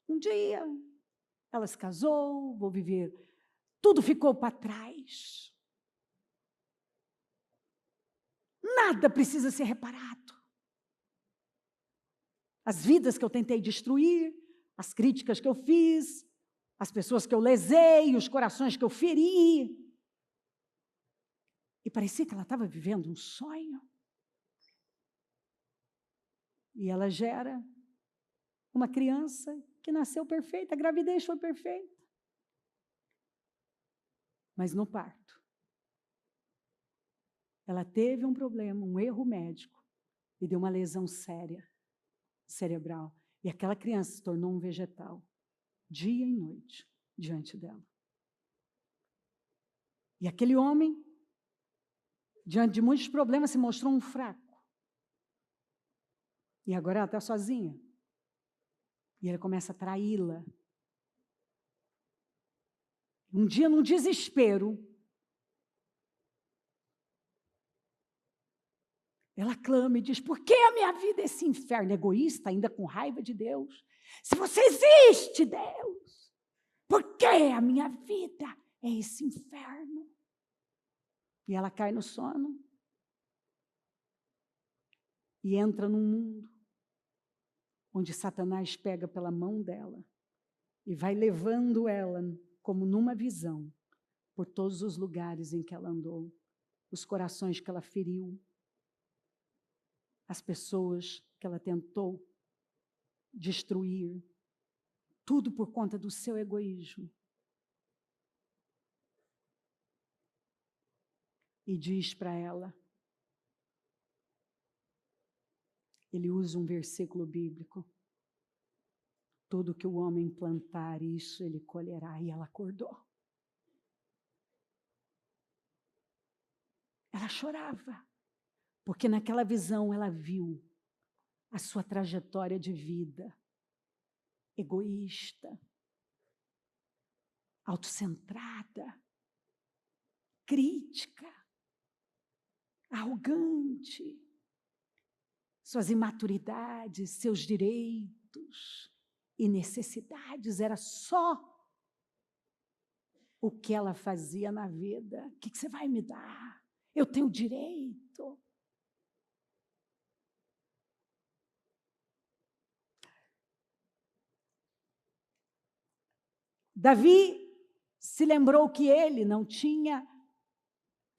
Um dia, ela se casou, vou viver. Tudo ficou para trás. Nada precisa ser reparado. As vidas que eu tentei destruir, as críticas que eu fiz, as pessoas que eu lesei, os corações que eu feri. E parecia que ela estava vivendo um sonho. E ela gera uma criança que nasceu perfeita, a gravidez foi perfeita. Mas no parto, ela teve um problema, um erro médico, e deu uma lesão séria, cerebral. E aquela criança se tornou um vegetal, dia e noite, diante dela. E aquele homem, diante de muitos problemas, se mostrou um fraco. E agora ela está sozinha. E ele começa a traí-la. Um dia, num desespero, ela clama e diz: por que a minha vida é esse inferno? Egoísta, ainda com raiva de Deus. Se você existe, Deus, por que a minha vida é esse inferno? E ela cai no sono e entra num mundo onde Satanás pega pela mão dela e vai levando ela, como numa visão, por todos os lugares em que ela andou, os corações que ela feriu, as pessoas que ela tentou destruir, tudo por conta do seu egoísmo. E diz para ela, ele usa um versículo bíblico: tudo que o homem plantar, isso ele colherá. E ela acordou. Ela chorava, porque naquela visão ela viu a sua trajetória de vida egoísta, autocentrada, crítica, arrogante, suas imaturidades, seus direitos e necessidades, era só o que ela fazia na vida. O que você vai me dar? Eu tenho direito. Davi se lembrou que ele não tinha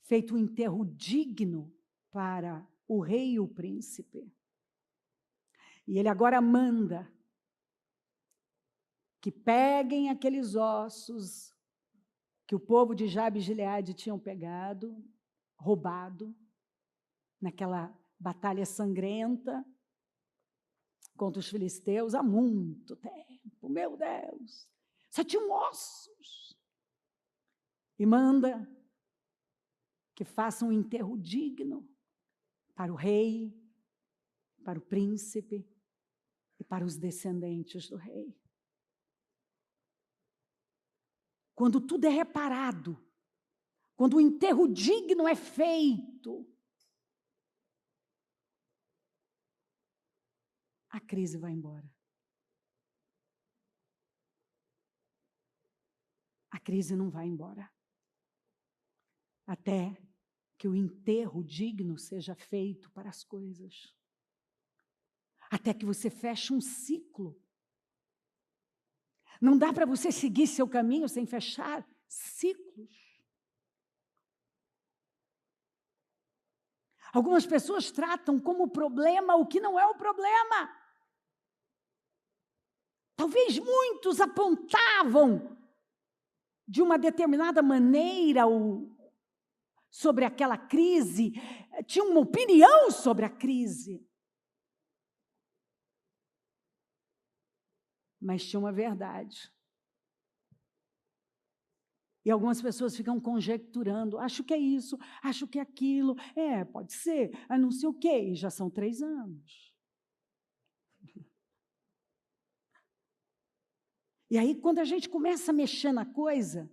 feito um enterro digno para o rei e o príncipe. E ele agora manda que peguem aqueles ossos que o povo de Jabes e Gileade tinham pegado, roubado, naquela batalha sangrenta contra os filisteus há muito tempo, meu Deus, só tinham ossos. E manda que façam um enterro digno para o rei, para o príncipe e para os descendentes do rei. Quando tudo é reparado, quando o enterro digno é feito, a crise vai embora. A crise não vai embora. Até que o enterro digno seja feito para as coisas. Até que você feche um ciclo. Não dá para você seguir seu caminho sem fechar ciclos. Algumas pessoas tratam como problema o que não é o problema. Talvez muitos apontavam de uma determinada maneira sobre aquela crise, tinham uma opinião sobre a crise. Mas tinha uma verdade. E algumas pessoas ficam conjecturando, acho que é isso, acho que é aquilo, pode ser, não sei o quê, e já são 3 anos. E aí, quando a gente começa a mexer na coisa,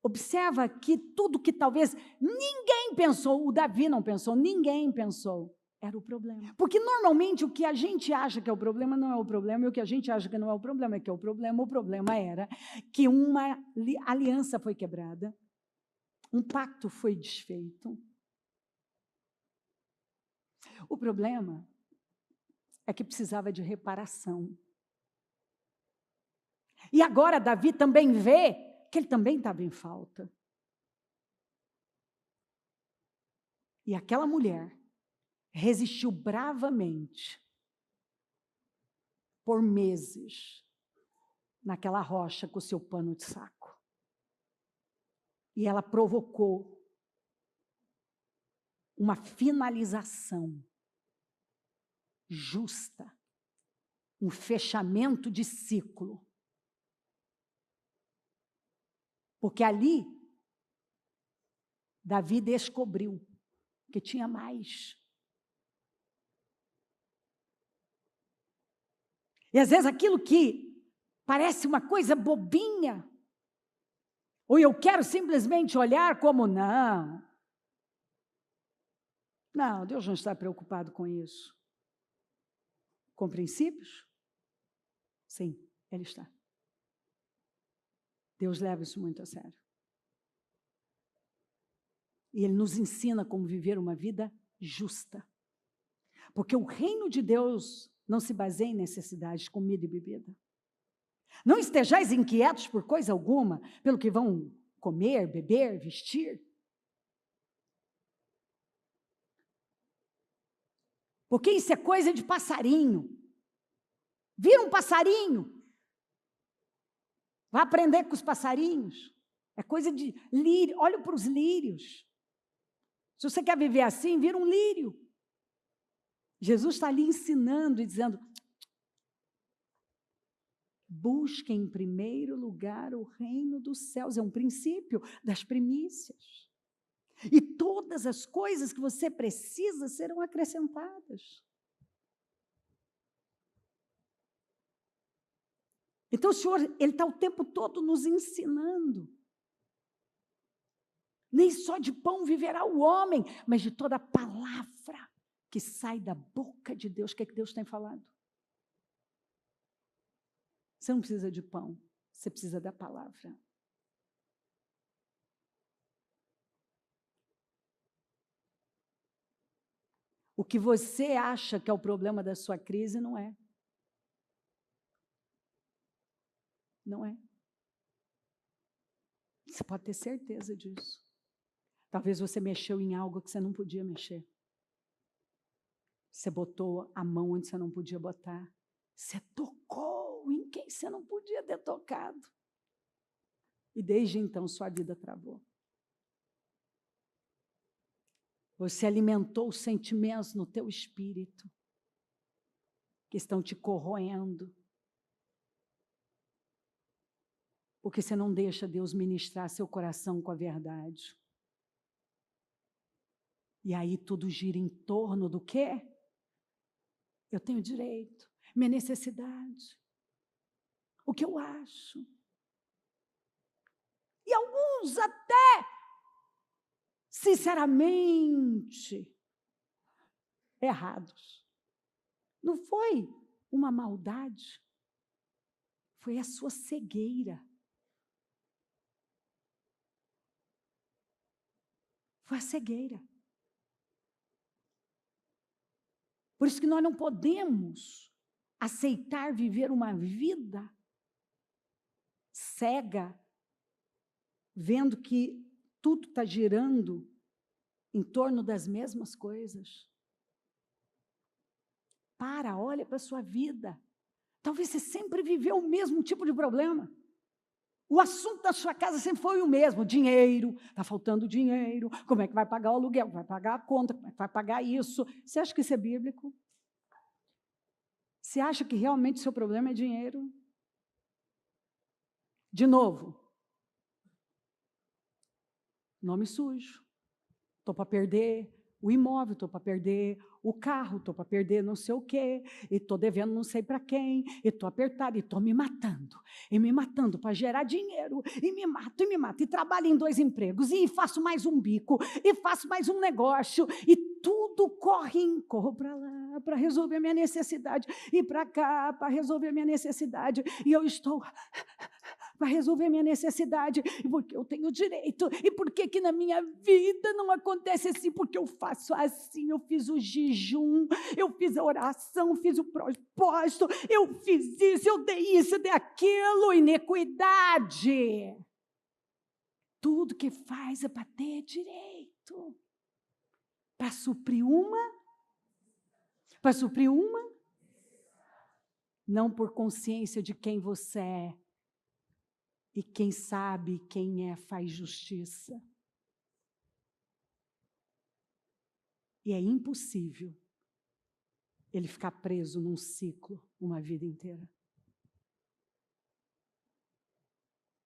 observa que tudo que talvez ninguém Ninguém pensou, o Davi não pensou, ninguém pensou. Era o problema. Porque normalmente o que a gente acha que é o problema não é o problema, e o que a gente acha que não é o problema é que é o problema. O problema era que uma aliança foi quebrada, um pacto foi desfeito. O problema é que precisava de reparação. E agora Davi também vê que ele também estava em falta. E aquela mulher resistiu bravamente por meses naquela rocha com o seu pano de saco. E ela provocou uma finalização justa, um fechamento de ciclo. Porque ali, Davi descobriu que tinha mais. E às vezes aquilo que parece uma coisa bobinha, ou eu quero simplesmente olhar como não. Não, Deus não está preocupado com isso. Com princípios? Sim, Ele está. Deus leva isso muito a sério. E Ele nos ensina como viver uma vida justa. Porque o reino de Deus não se baseia em necessidades de comida e bebida. Não estejais inquietos por coisa alguma, pelo que vão comer, beber, vestir. Porque isso é coisa de passarinho. Vira um passarinho. Vai aprender com os passarinhos. É coisa de lírio. Olha para os lírios. Se você quer viver assim, vira um lírio. Jesus está ali ensinando e dizendo: busquem em primeiro lugar o reino dos céus. É um princípio das primícias. E todas as coisas que você precisa serão acrescentadas. Então o Senhor, Ele está o tempo todo nos ensinando. Nem só de pão viverá o homem, mas de toda palavra que sai da boca de Deus. O que é que Deus tem falado? Você não precisa de pão, você precisa da palavra. O que você acha que é o problema da sua crise não é. Não é. Você pode ter certeza disso. Talvez você mexeu em algo que você não podia mexer. Você botou a mão onde você não podia botar. Você tocou em quem você não podia ter tocado. E desde então sua vida travou. Você alimentou os sentimentos no teu espírito que estão te corroendo. Porque você não deixa Deus ministrar seu coração com a verdade. E aí tudo gira em torno do quê? Eu tenho direito, minha necessidade, o que eu acho. E alguns até, sinceramente, errados. Não foi uma maldade, foi a sua cegueira. Foi a cegueira. Por isso que nós não podemos aceitar viver uma vida cega, vendo que tudo está girando em torno das mesmas coisas. Olha para a sua vida. Talvez você sempre viveu o mesmo tipo de problema. O assunto da sua casa sempre foi o mesmo: dinheiro, está faltando dinheiro, como é que vai pagar o aluguel, vai pagar a conta, como é que vai pagar isso. Você acha que isso é bíblico? Você acha que realmente o seu problema é dinheiro? De novo, nome sujo, estou para perder, o imóvel, estou para perder o carro, estou para perder não sei o quê, e estou devendo não sei para quem, e estou apertado, e estou me matando para gerar dinheiro, e me mato, e trabalho em 2 empregos, e faço mais um bico, e faço mais um negócio, e tudo corro para lá para resolver minha necessidade, e para cá para resolver minha necessidade, e eu estou para resolver minha necessidade, porque eu tenho direito, e por que na minha vida não acontece assim, porque eu faço assim, eu fiz o jejum, eu fiz a oração, fiz o propósito, eu fiz isso, eu dei aquilo, iniquidade. Tudo que faz é para ter direito, para suprir uma, não por consciência de quem você é, e quem sabe quem é faz justiça. E é impossível ele ficar preso num ciclo uma vida inteira.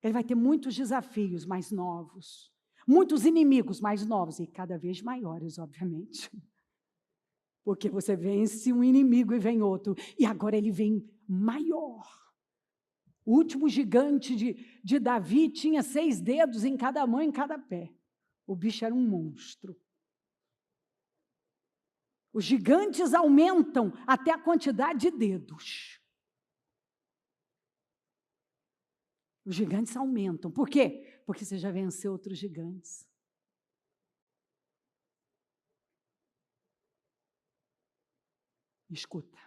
Ele vai ter muitos desafios mais novos, muitos inimigos mais novos e cada vez maiores, obviamente. Porque você vence um inimigo e vem outro, e agora ele vem maior. O último gigante de Davi tinha 6 dedos em cada mão, em cada pé. O bicho era um monstro. Os gigantes aumentam até a quantidade de dedos. Os gigantes aumentam. Por quê? Porque você já venceu outros gigantes. Escuta.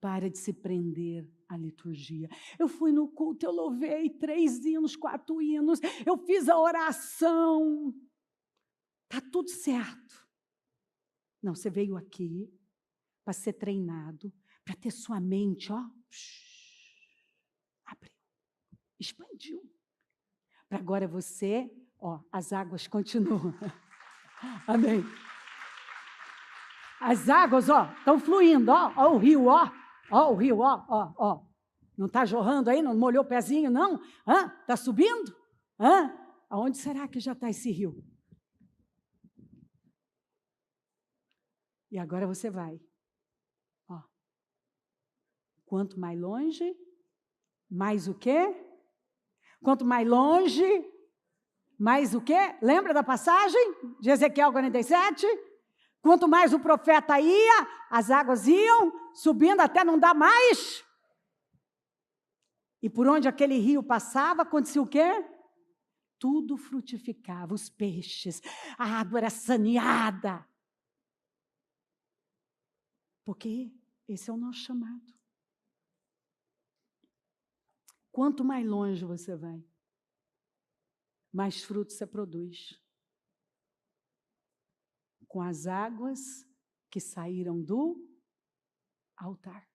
Para de se prender à liturgia. Eu fui no culto, eu louvei 3 hinos, 4 hinos, eu fiz a oração. Está tudo certo. Não, você veio aqui para ser treinado, para ter sua mente, ó, abriu, expandiu. Para agora você, ó, as águas continuam. Amém. As águas, ó, estão fluindo, ó o rio, ó o rio, ó. Não está jorrando aí, não molhou o pezinho, não? Está subindo? Aonde será que já está esse rio? E agora você vai. Ó. Quanto mais longe, mais o quê? Quanto mais longe, mais o quê? Lembra da passagem de Ezequiel 47? Quanto mais o profeta ia, as águas iam subindo até não dar mais. E por onde aquele rio passava, acontecia o quê? Tudo frutificava, os peixes, a água era saneada. Porque esse é o nosso chamado. Quanto mais longe você vai, mais fruto você produz. Com as águas que saíram do altar.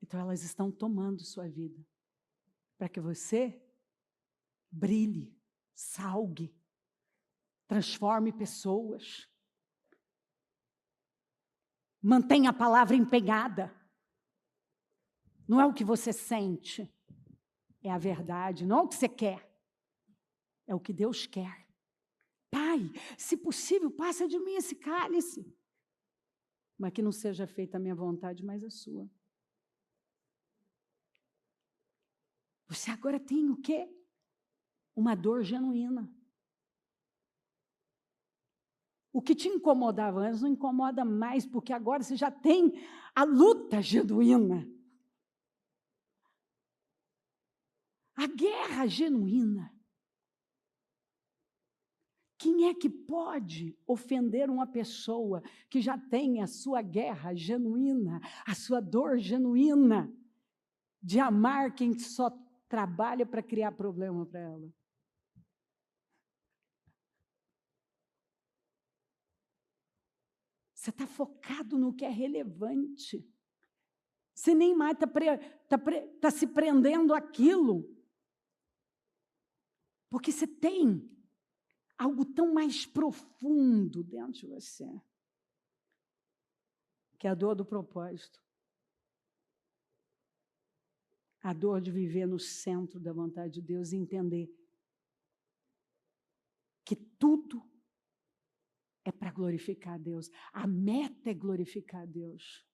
Então, elas estão tomando sua vida, para que você brilhe, salgue, transforme pessoas, mantenha a palavra empenhada. Não é o que você sente, é a verdade, não é o que você quer, é o que Deus quer. Pai, se possível, passa de mim esse cálice, mas que não seja feita a minha vontade, mas a sua. Você agora tem o quê? Uma dor genuína. O que te incomodava antes não incomoda mais, porque agora você já tem a luta genuína. A guerra genuína. Quem é que pode ofender uma pessoa que já tem a sua guerra genuína, a sua dor genuína, de amar quem só trabalha para criar problema para ela? Você está focado no que é relevante. Você nem mais está se prendendo àquilo. Porque você tem algo tão mais profundo dentro de você, que é a dor do propósito. A dor de viver no centro da vontade de Deus e entender que tudo é para glorificar a Deus. A meta é glorificar a Deus.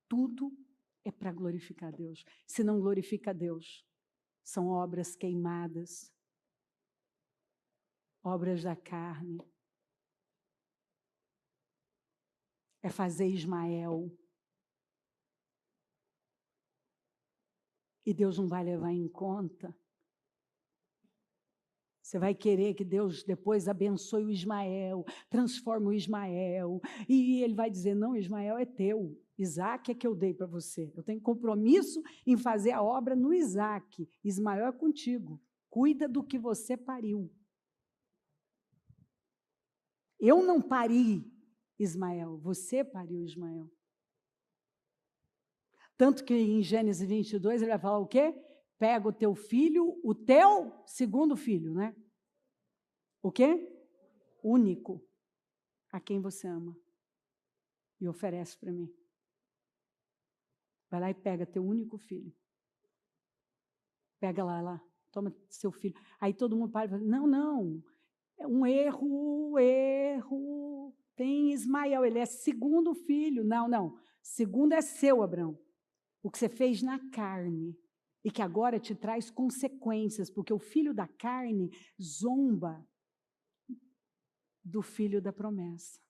Tudo é para glorificar a Deus. Se não glorifica a Deus, são obras queimadas, obras da carne. É fazer Ismael. E Deus não vai levar em conta. Você vai querer que Deus depois abençoe o Ismael, transforme o Ismael. E ele vai dizer, não, Ismael é teu. Isaac é que eu dei para você. Eu tenho compromisso em fazer a obra no Isaac. Ismael é contigo. Cuida do que você pariu. Eu não pari Ismael, você pariu Ismael. Tanto que em Gênesis 22 ele vai falar o quê? Pega o teu filho, o teu segundo filho, né? O quê? Único, a quem você ama. E oferece para mim. Vai lá e pega teu único filho. Pega lá, toma seu filho. Aí todo mundo para e fala, não, é um erro. Tem Ismael, ele é segundo filho. Não, segundo é seu, Abraão. O que você fez na carne. E que agora te traz consequências, porque o filho da carne zomba do filho da promessa.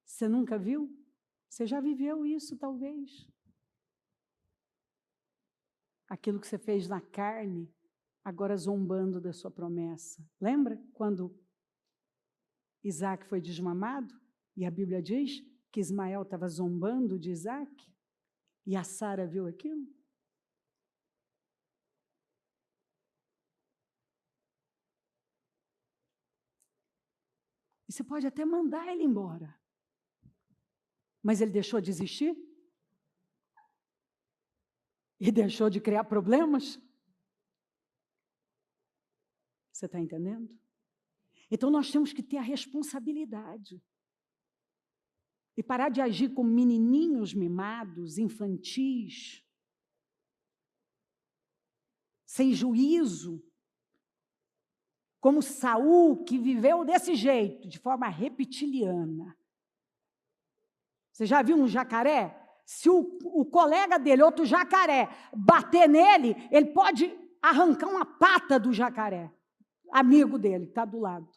Você nunca viu? Você já viveu isso, talvez. Aquilo que você fez na carne, agora zombando da sua promessa. Lembra quando Isaac foi desmamado? E a Bíblia diz que Ismael estava zombando de Isaac? E a Sara viu aquilo? E você pode até mandar ele embora. Mas ele deixou de existir? E deixou de criar problemas? Você está entendendo? Então nós temos que ter a responsabilidade. E parar de agir como menininhos mimados, infantis, sem juízo, como Saul, que viveu desse jeito, de forma reptiliana. Você já viu um jacaré? Se o colega dele, outro jacaré, bater nele, ele pode arrancar uma pata do jacaré, amigo dele, que está do lado.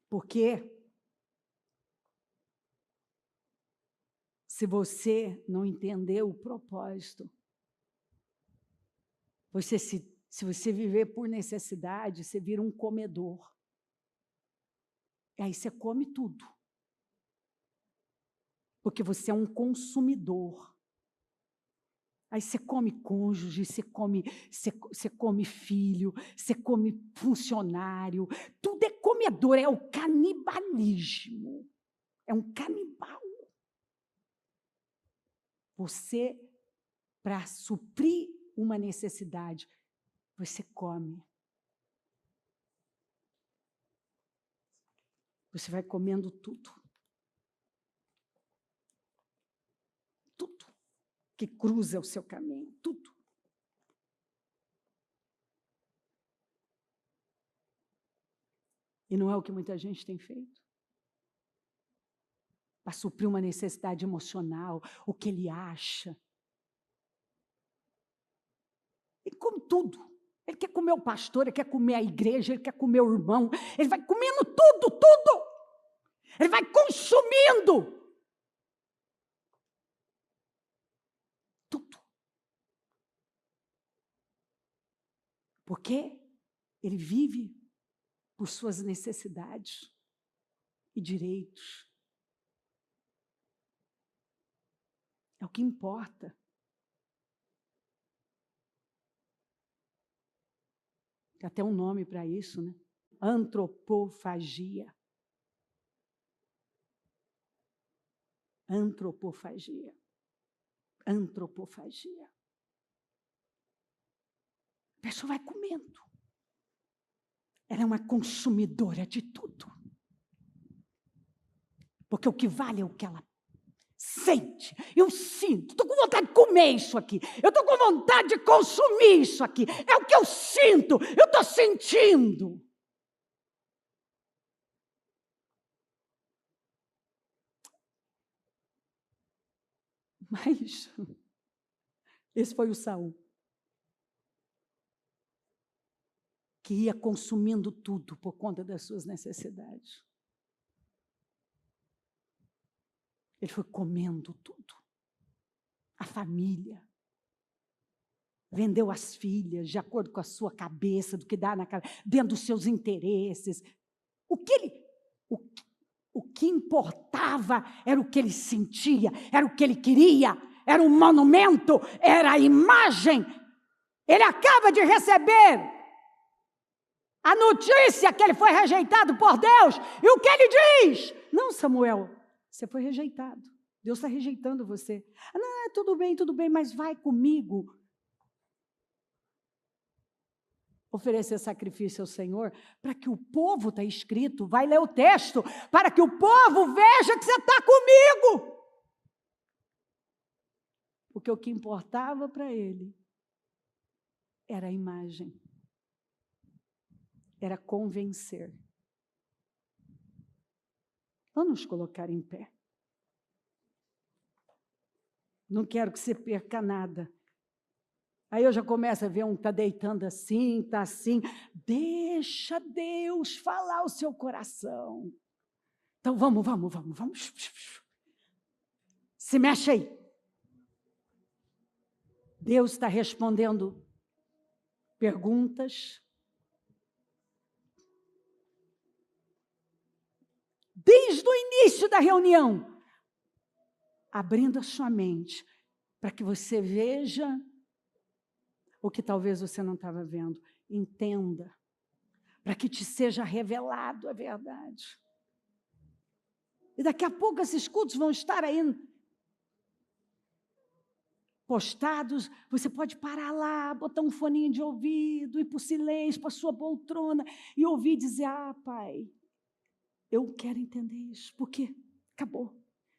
Porque se você não entender o propósito, se você viver por necessidade, você vira um comedor. E aí você come tudo. Porque você é um consumidor. Aí você come cônjuge, você come filho, você come funcionário. Tudo é comedor, é o canibalismo. É um canibal. Você, para suprir uma necessidade, você come. Você vai comendo tudo. Tudo que cruza o seu caminho, tudo. E não é o que muita gente tem feito? Para suprir uma necessidade emocional, o que ele acha. Ele come tudo. Ele quer comer o pastor, ele quer comer a igreja, ele quer comer o irmão. Ele vai comendo tudo. Ele vai consumindo. Tudo. Porque ele vive por suas necessidades e direitos. É o que importa. Tem até um nome para isso, né? Antropofagia. Antropofagia. Antropofagia. A pessoa vai comendo. Ela é uma consumidora de tudo. Porque o que vale é o que ela sente, eu sinto, estou com vontade de comer isso aqui, eu estou com vontade de consumir isso aqui, é o que eu sinto, eu estou sentindo. Mas esse foi o Saul, que ia consumindo tudo por conta das suas necessidades. Ele foi comendo tudo. A família. Vendeu as filhas de acordo com a sua cabeça, do que dá na cabeça, dentro dos seus interesses. O que importava era o que ele sentia, era o que ele queria, era um monumento, era a imagem. Ele acaba de receber a notícia que ele foi rejeitado por Deus. E o que ele diz? Não, Samuel, você foi rejeitado. Deus está rejeitando você. Não, tudo bem, mas vai comigo. Oferecer sacrifício ao Senhor, para que o povo, está escrito, vai ler o texto, para que o povo veja que você está comigo. Porque o que importava para ele era a imagem, era convencer. Vamos nos colocar em pé. Não quero que você perca nada. Aí eu já começo a ver um que está deitando assim, está assim. Deixa Deus falar o seu coração. Então vamos. Se mexe aí. Deus está respondendo perguntas. Desde o início da reunião. Abrindo a sua mente para que você veja o que talvez você não estava vendo. Entenda, para que te seja revelado a verdade. E daqui a pouco esses cultos vão estar aí postados. Você pode parar lá, botar um foninho de ouvido, ir para o silêncio, para a sua poltrona e ouvir dizer: Pai, eu quero entender isso. Por quê? Acabou.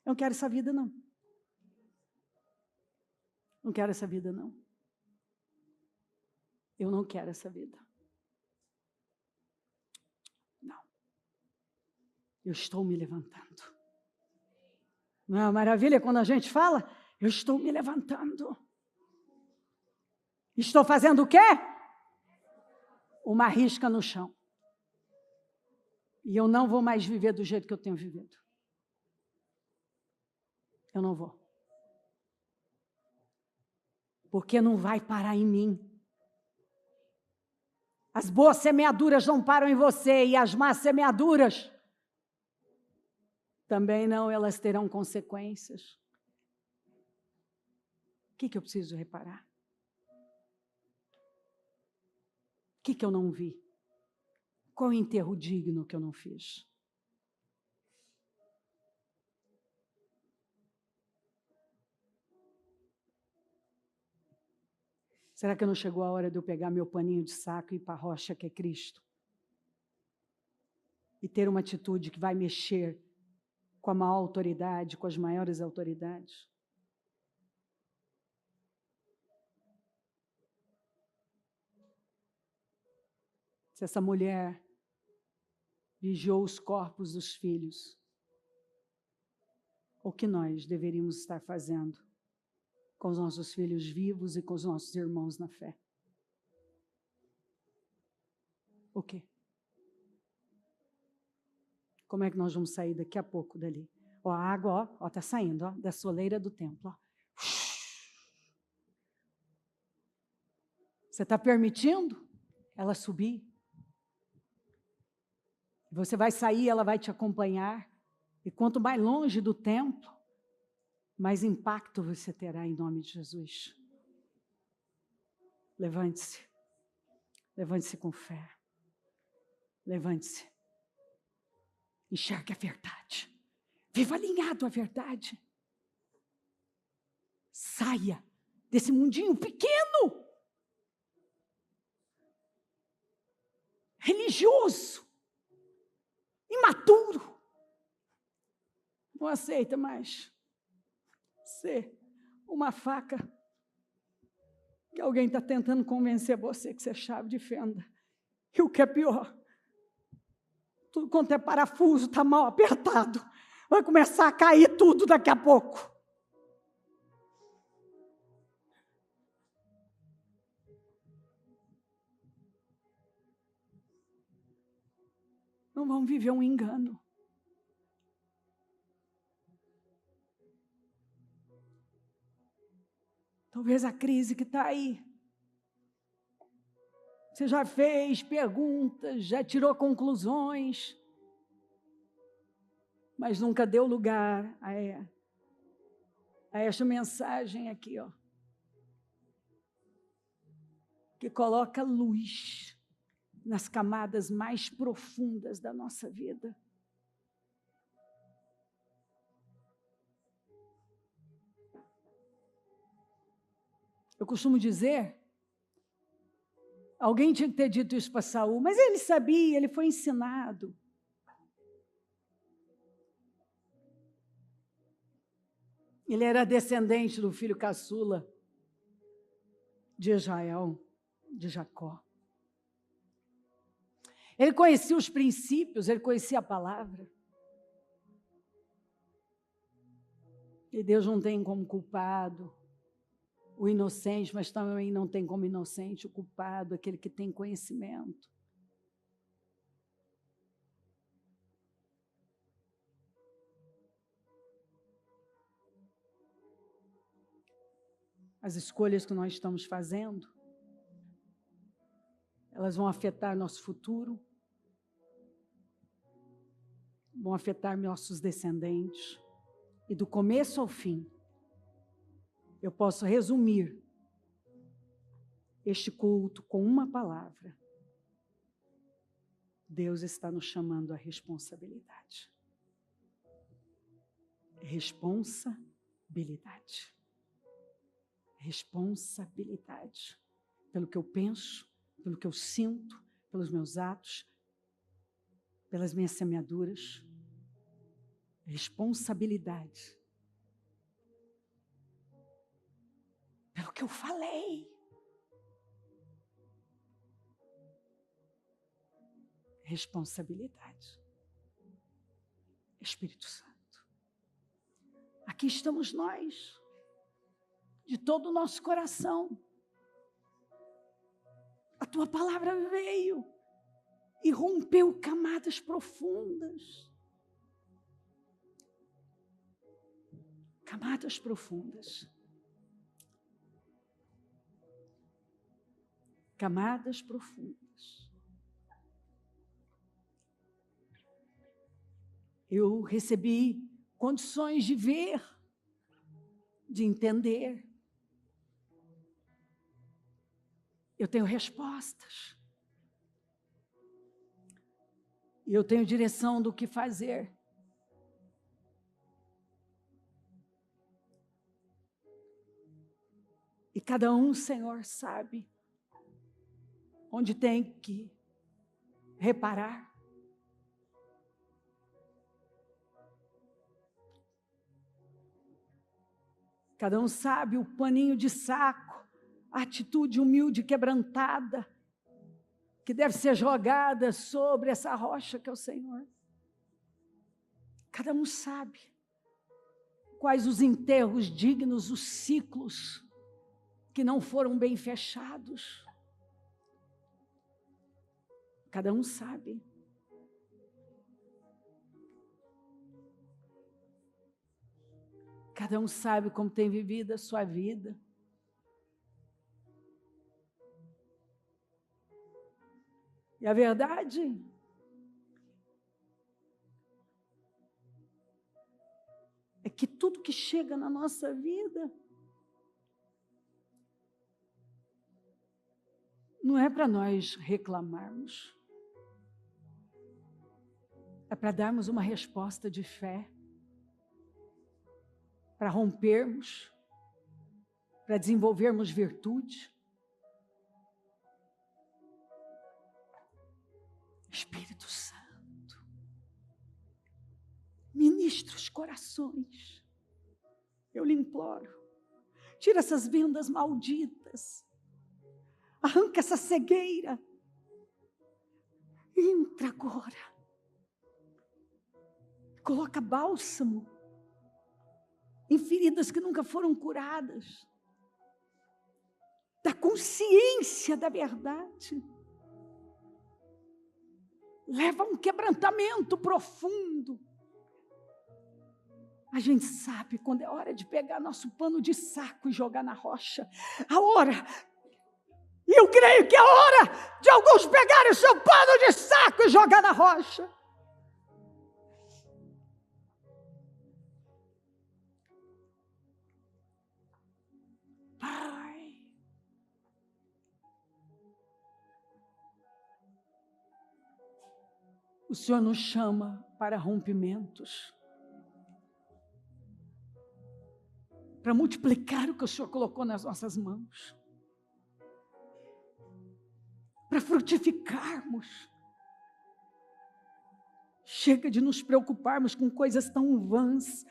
Eu não quero essa vida, não. Não quero essa vida, não. Eu não quero essa vida. Não. Eu estou me levantando. Não é uma maravilha quando a gente fala? Eu estou me levantando. Estou fazendo o quê? Uma risca no chão. E eu não vou mais viver do jeito que eu tenho vivido. Eu não vou. Porque não vai parar em mim. As boas semeaduras não param em você, e as más semeaduras também não, elas terão consequências. O que eu preciso reparar? O que eu não vi? Qual o enterro digno que eu não fiz? Será que não chegou a hora de eu pegar meu paninho de saco e ir para a rocha que é Cristo? E ter uma atitude que vai mexer com a maior autoridade, com as maiores autoridades? Se essa mulher vigiou os corpos dos filhos, o que nós deveríamos estar fazendo com os nossos filhos vivos e com os nossos irmãos na fé? O quê? Como é que nós vamos sair daqui a pouco dali? Ó, a água, ó, tá saindo, ó, da soleira do templo, ó. Você está permitindo ela subir? Você vai sair, ela vai te acompanhar. E quanto mais longe do templo, mais impacto você terá em nome de Jesus. Levante-se. Levante-se com fé. Levante-se. Enxergue a verdade. Viva alinhado à verdade. Saia desse mundinho pequeno, religioso, imaturo. Não aceita mais. ser uma faca que alguém está tentando convencer você que você é chave de fenda. E o que é pior, tudo quanto é parafuso está mal apertado. Vai começar a cair tudo daqui a pouco. Não vão viver um engano. Talvez a crise que está aí. Você já fez perguntas, já tirou conclusões, mas nunca deu lugar a esta mensagem aqui, ó, que coloca luz nas camadas mais profundas da nossa vida. Eu costumo dizer, alguém tinha que ter dito isso para Saul, mas ele sabia, ele foi ensinado. Ele era descendente do filho caçula de Israel, de Jacó. Ele conhecia os princípios, ele conhecia a palavra. E Deus não tem como culpado o inocente, mas também não tem como inocente o culpado, aquele que tem conhecimento. As escolhas que nós estamos fazendo, elas vão afetar nosso futuro, vão afetar nossos descendentes. E do começo ao fim, eu posso resumir este culto com uma palavra. Deus está nos chamando à responsabilidade. Responsabilidade. Responsabilidade. Pelo que eu penso, pelo que eu sinto, pelos meus atos, pelas minhas semeaduras. Responsabilidade. Pelo que eu falei. Responsabilidade. Espírito Santo. Aqui estamos nós, de todo o nosso coração. A tua palavra veio e rompeu camadas profundas. Camadas profundas. Camadas profundas. Eu recebi condições de ver, de entender. Eu tenho respostas. E eu tenho direção do que fazer. E cada um, Senhor, sabe onde tem que reparar. Cada um sabe o paninho de saco, a atitude humilde quebrantada, que deve ser jogada sobre essa rocha que é o Senhor. Cada um sabe quais os enterros dignos, os ciclos que não foram bem fechados. Cada um sabe. Cada um sabe como tem vivido a sua vida. E a verdade é que tudo que chega na nossa vida não é para nós reclamarmos. É para darmos uma resposta de fé, para rompermos, para desenvolvermos virtude. Espírito Santo, ministra os corações, Eu lhe imploro, tira essas vendas malditas, arranca essa cegueira, entra agora, coloca bálsamo em feridas que nunca foram curadas, da consciência da verdade, leva a um quebrantamento profundo. A gente sabe quando é hora de pegar nosso pano de saco e jogar na rocha. A hora, e eu creio que é a hora de alguns pegarem o seu pano de saco e jogar na rocha. Pai, o Senhor nos chama para rompimentos, para multiplicar o que o Senhor colocou nas nossas mãos, para frutificarmos. Chega de nos preocuparmos com coisas tão vãs,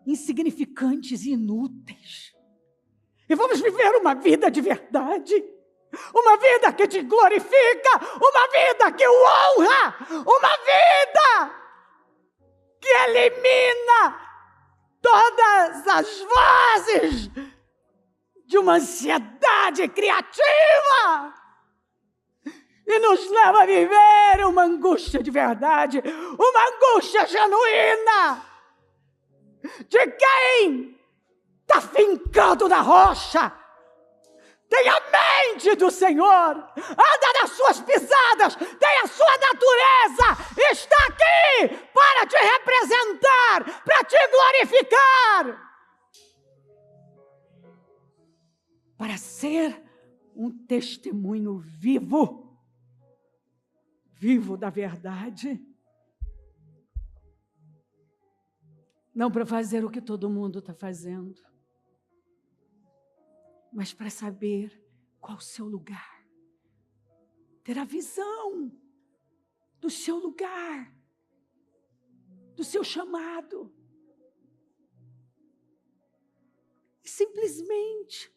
insignificantes e inúteis. E vamos viver uma vida de verdade, uma vida que te glorifica, uma vida que o honra, uma vida que elimina todas as vozes de uma ansiedade criativa e nos leva a viver uma angústia de verdade, uma angústia genuína de quem está fincado na rocha, tem a mente do Senhor, anda nas suas pisadas, tem a sua natureza, está aqui para te representar, para te glorificar, para ser um testemunho vivo da verdade, não para fazer o que todo mundo está fazendo, mas para saber qual o seu lugar, ter a visão do seu lugar, do seu chamado, e simplesmente,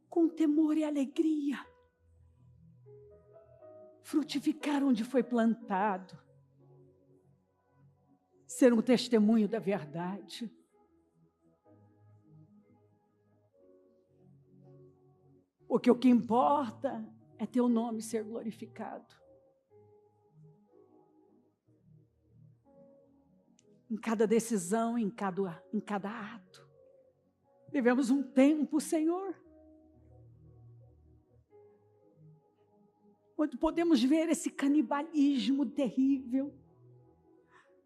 com temor e alegria, frutificar onde foi plantado, ser um testemunho da verdade. Porque o que importa é teu nome ser glorificado. Em cada decisão, em cada ato. Vivemos um tempo, Senhor, onde podemos ver esse canibalismo terrível.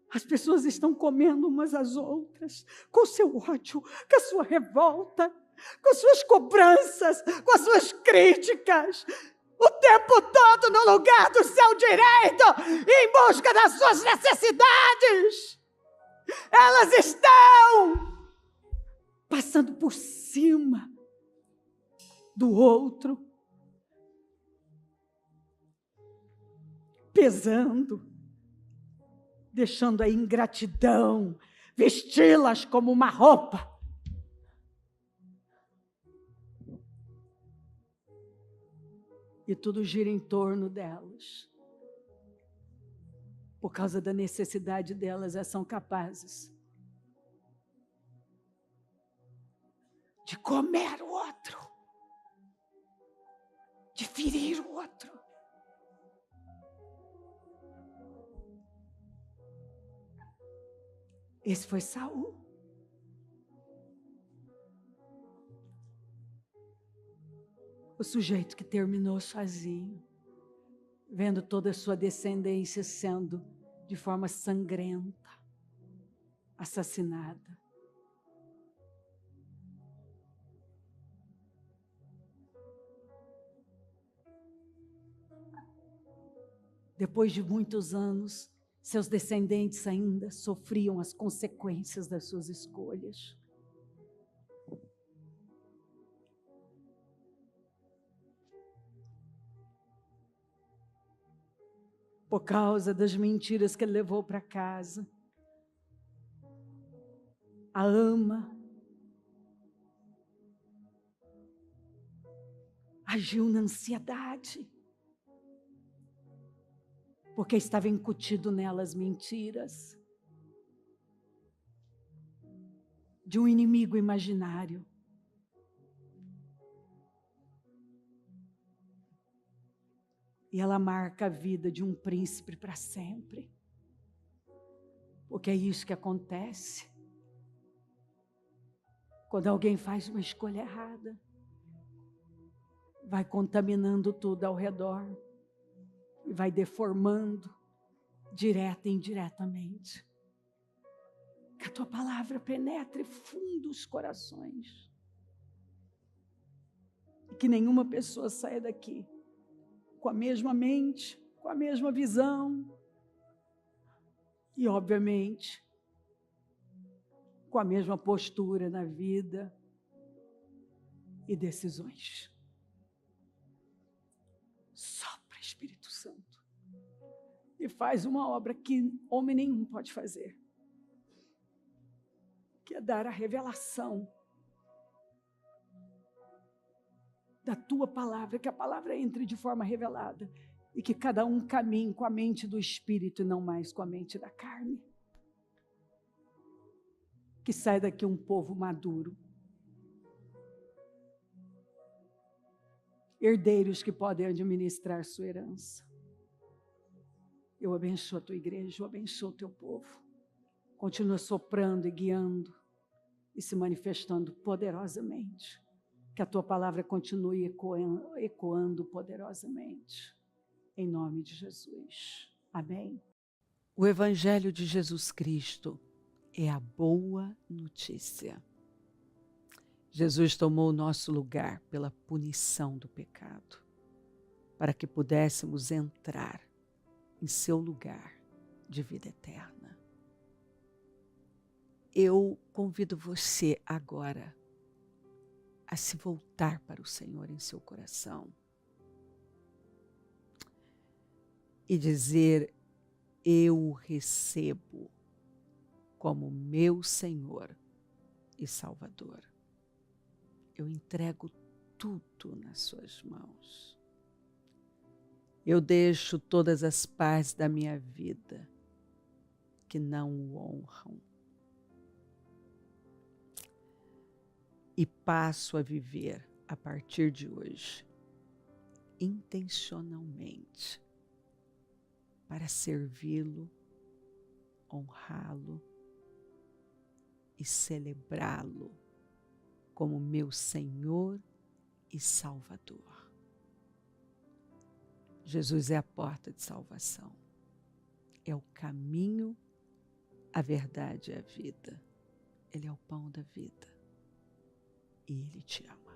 As pessoas estão comendo umas às outras, com seu ódio, com a sua revolta, com suas cobranças, com as suas críticas, o tempo todo no lugar do seu direito, em busca das suas necessidades. Elas estão passando por cima do outro, pesando, deixando a ingratidão vesti-las como uma roupa. E tudo gira em torno delas. Por causa da necessidade delas, elas são capazes de comer o outro, de ferir o outro. Esse foi Saul. O sujeito que terminou sozinho, vendo toda a sua descendência sendo de forma sangrenta, assassinada. Depois de muitos anos, seus descendentes ainda sofriam as consequências das suas escolhas. Por causa das mentiras que ele levou para casa. A ama agiu na ansiedade, porque estava incutido nelas mentiras de um inimigo imaginário. E ela marca a vida de um príncipe para sempre. Porque é isso que acontece quando alguém faz uma escolha errada. Vai contaminando tudo ao redor. E vai deformando, direta e indiretamente. Que a tua palavra penetre fundo os corações. E que nenhuma pessoa saia daqui com a mesma mente, com a mesma visão. E, obviamente, com a mesma postura na vida e decisões. Sopra, Espírito Santo, e faz uma obra que homem nenhum pode fazer, que é dar a revelação da tua palavra, que a palavra entre de forma revelada e que cada um caminhe com a mente do Espírito e não mais com a mente da carne. Que saia daqui um povo maduro, herdeiros que podem administrar sua herança. Eu abençoo a tua igreja, eu abençoo o teu povo. Continua soprando e guiando e se manifestando poderosamente. Que a tua palavra continue ecoando poderosamente. Em nome de Jesus. Amém. O Evangelho de Jesus Cristo é a boa notícia. Jesus tomou o nosso lugar pela punição do pecado, para que pudéssemos entrar em seu lugar de vida eterna. Eu convido você agora a se voltar para o Senhor em seu coração e dizer: eu o recebo como meu Senhor e Salvador. Eu entrego tudo nas suas mãos. Eu deixo todas as partes da minha vida que não o honram e passo a viver a partir de hoje intencionalmente para servi-lo, honrá-lo e celebrá-lo como meu Senhor e Salvador. Jesus é a porta de salvação, é o caminho, a verdade e a vida. Ele é o pão da vida e Ele te ama.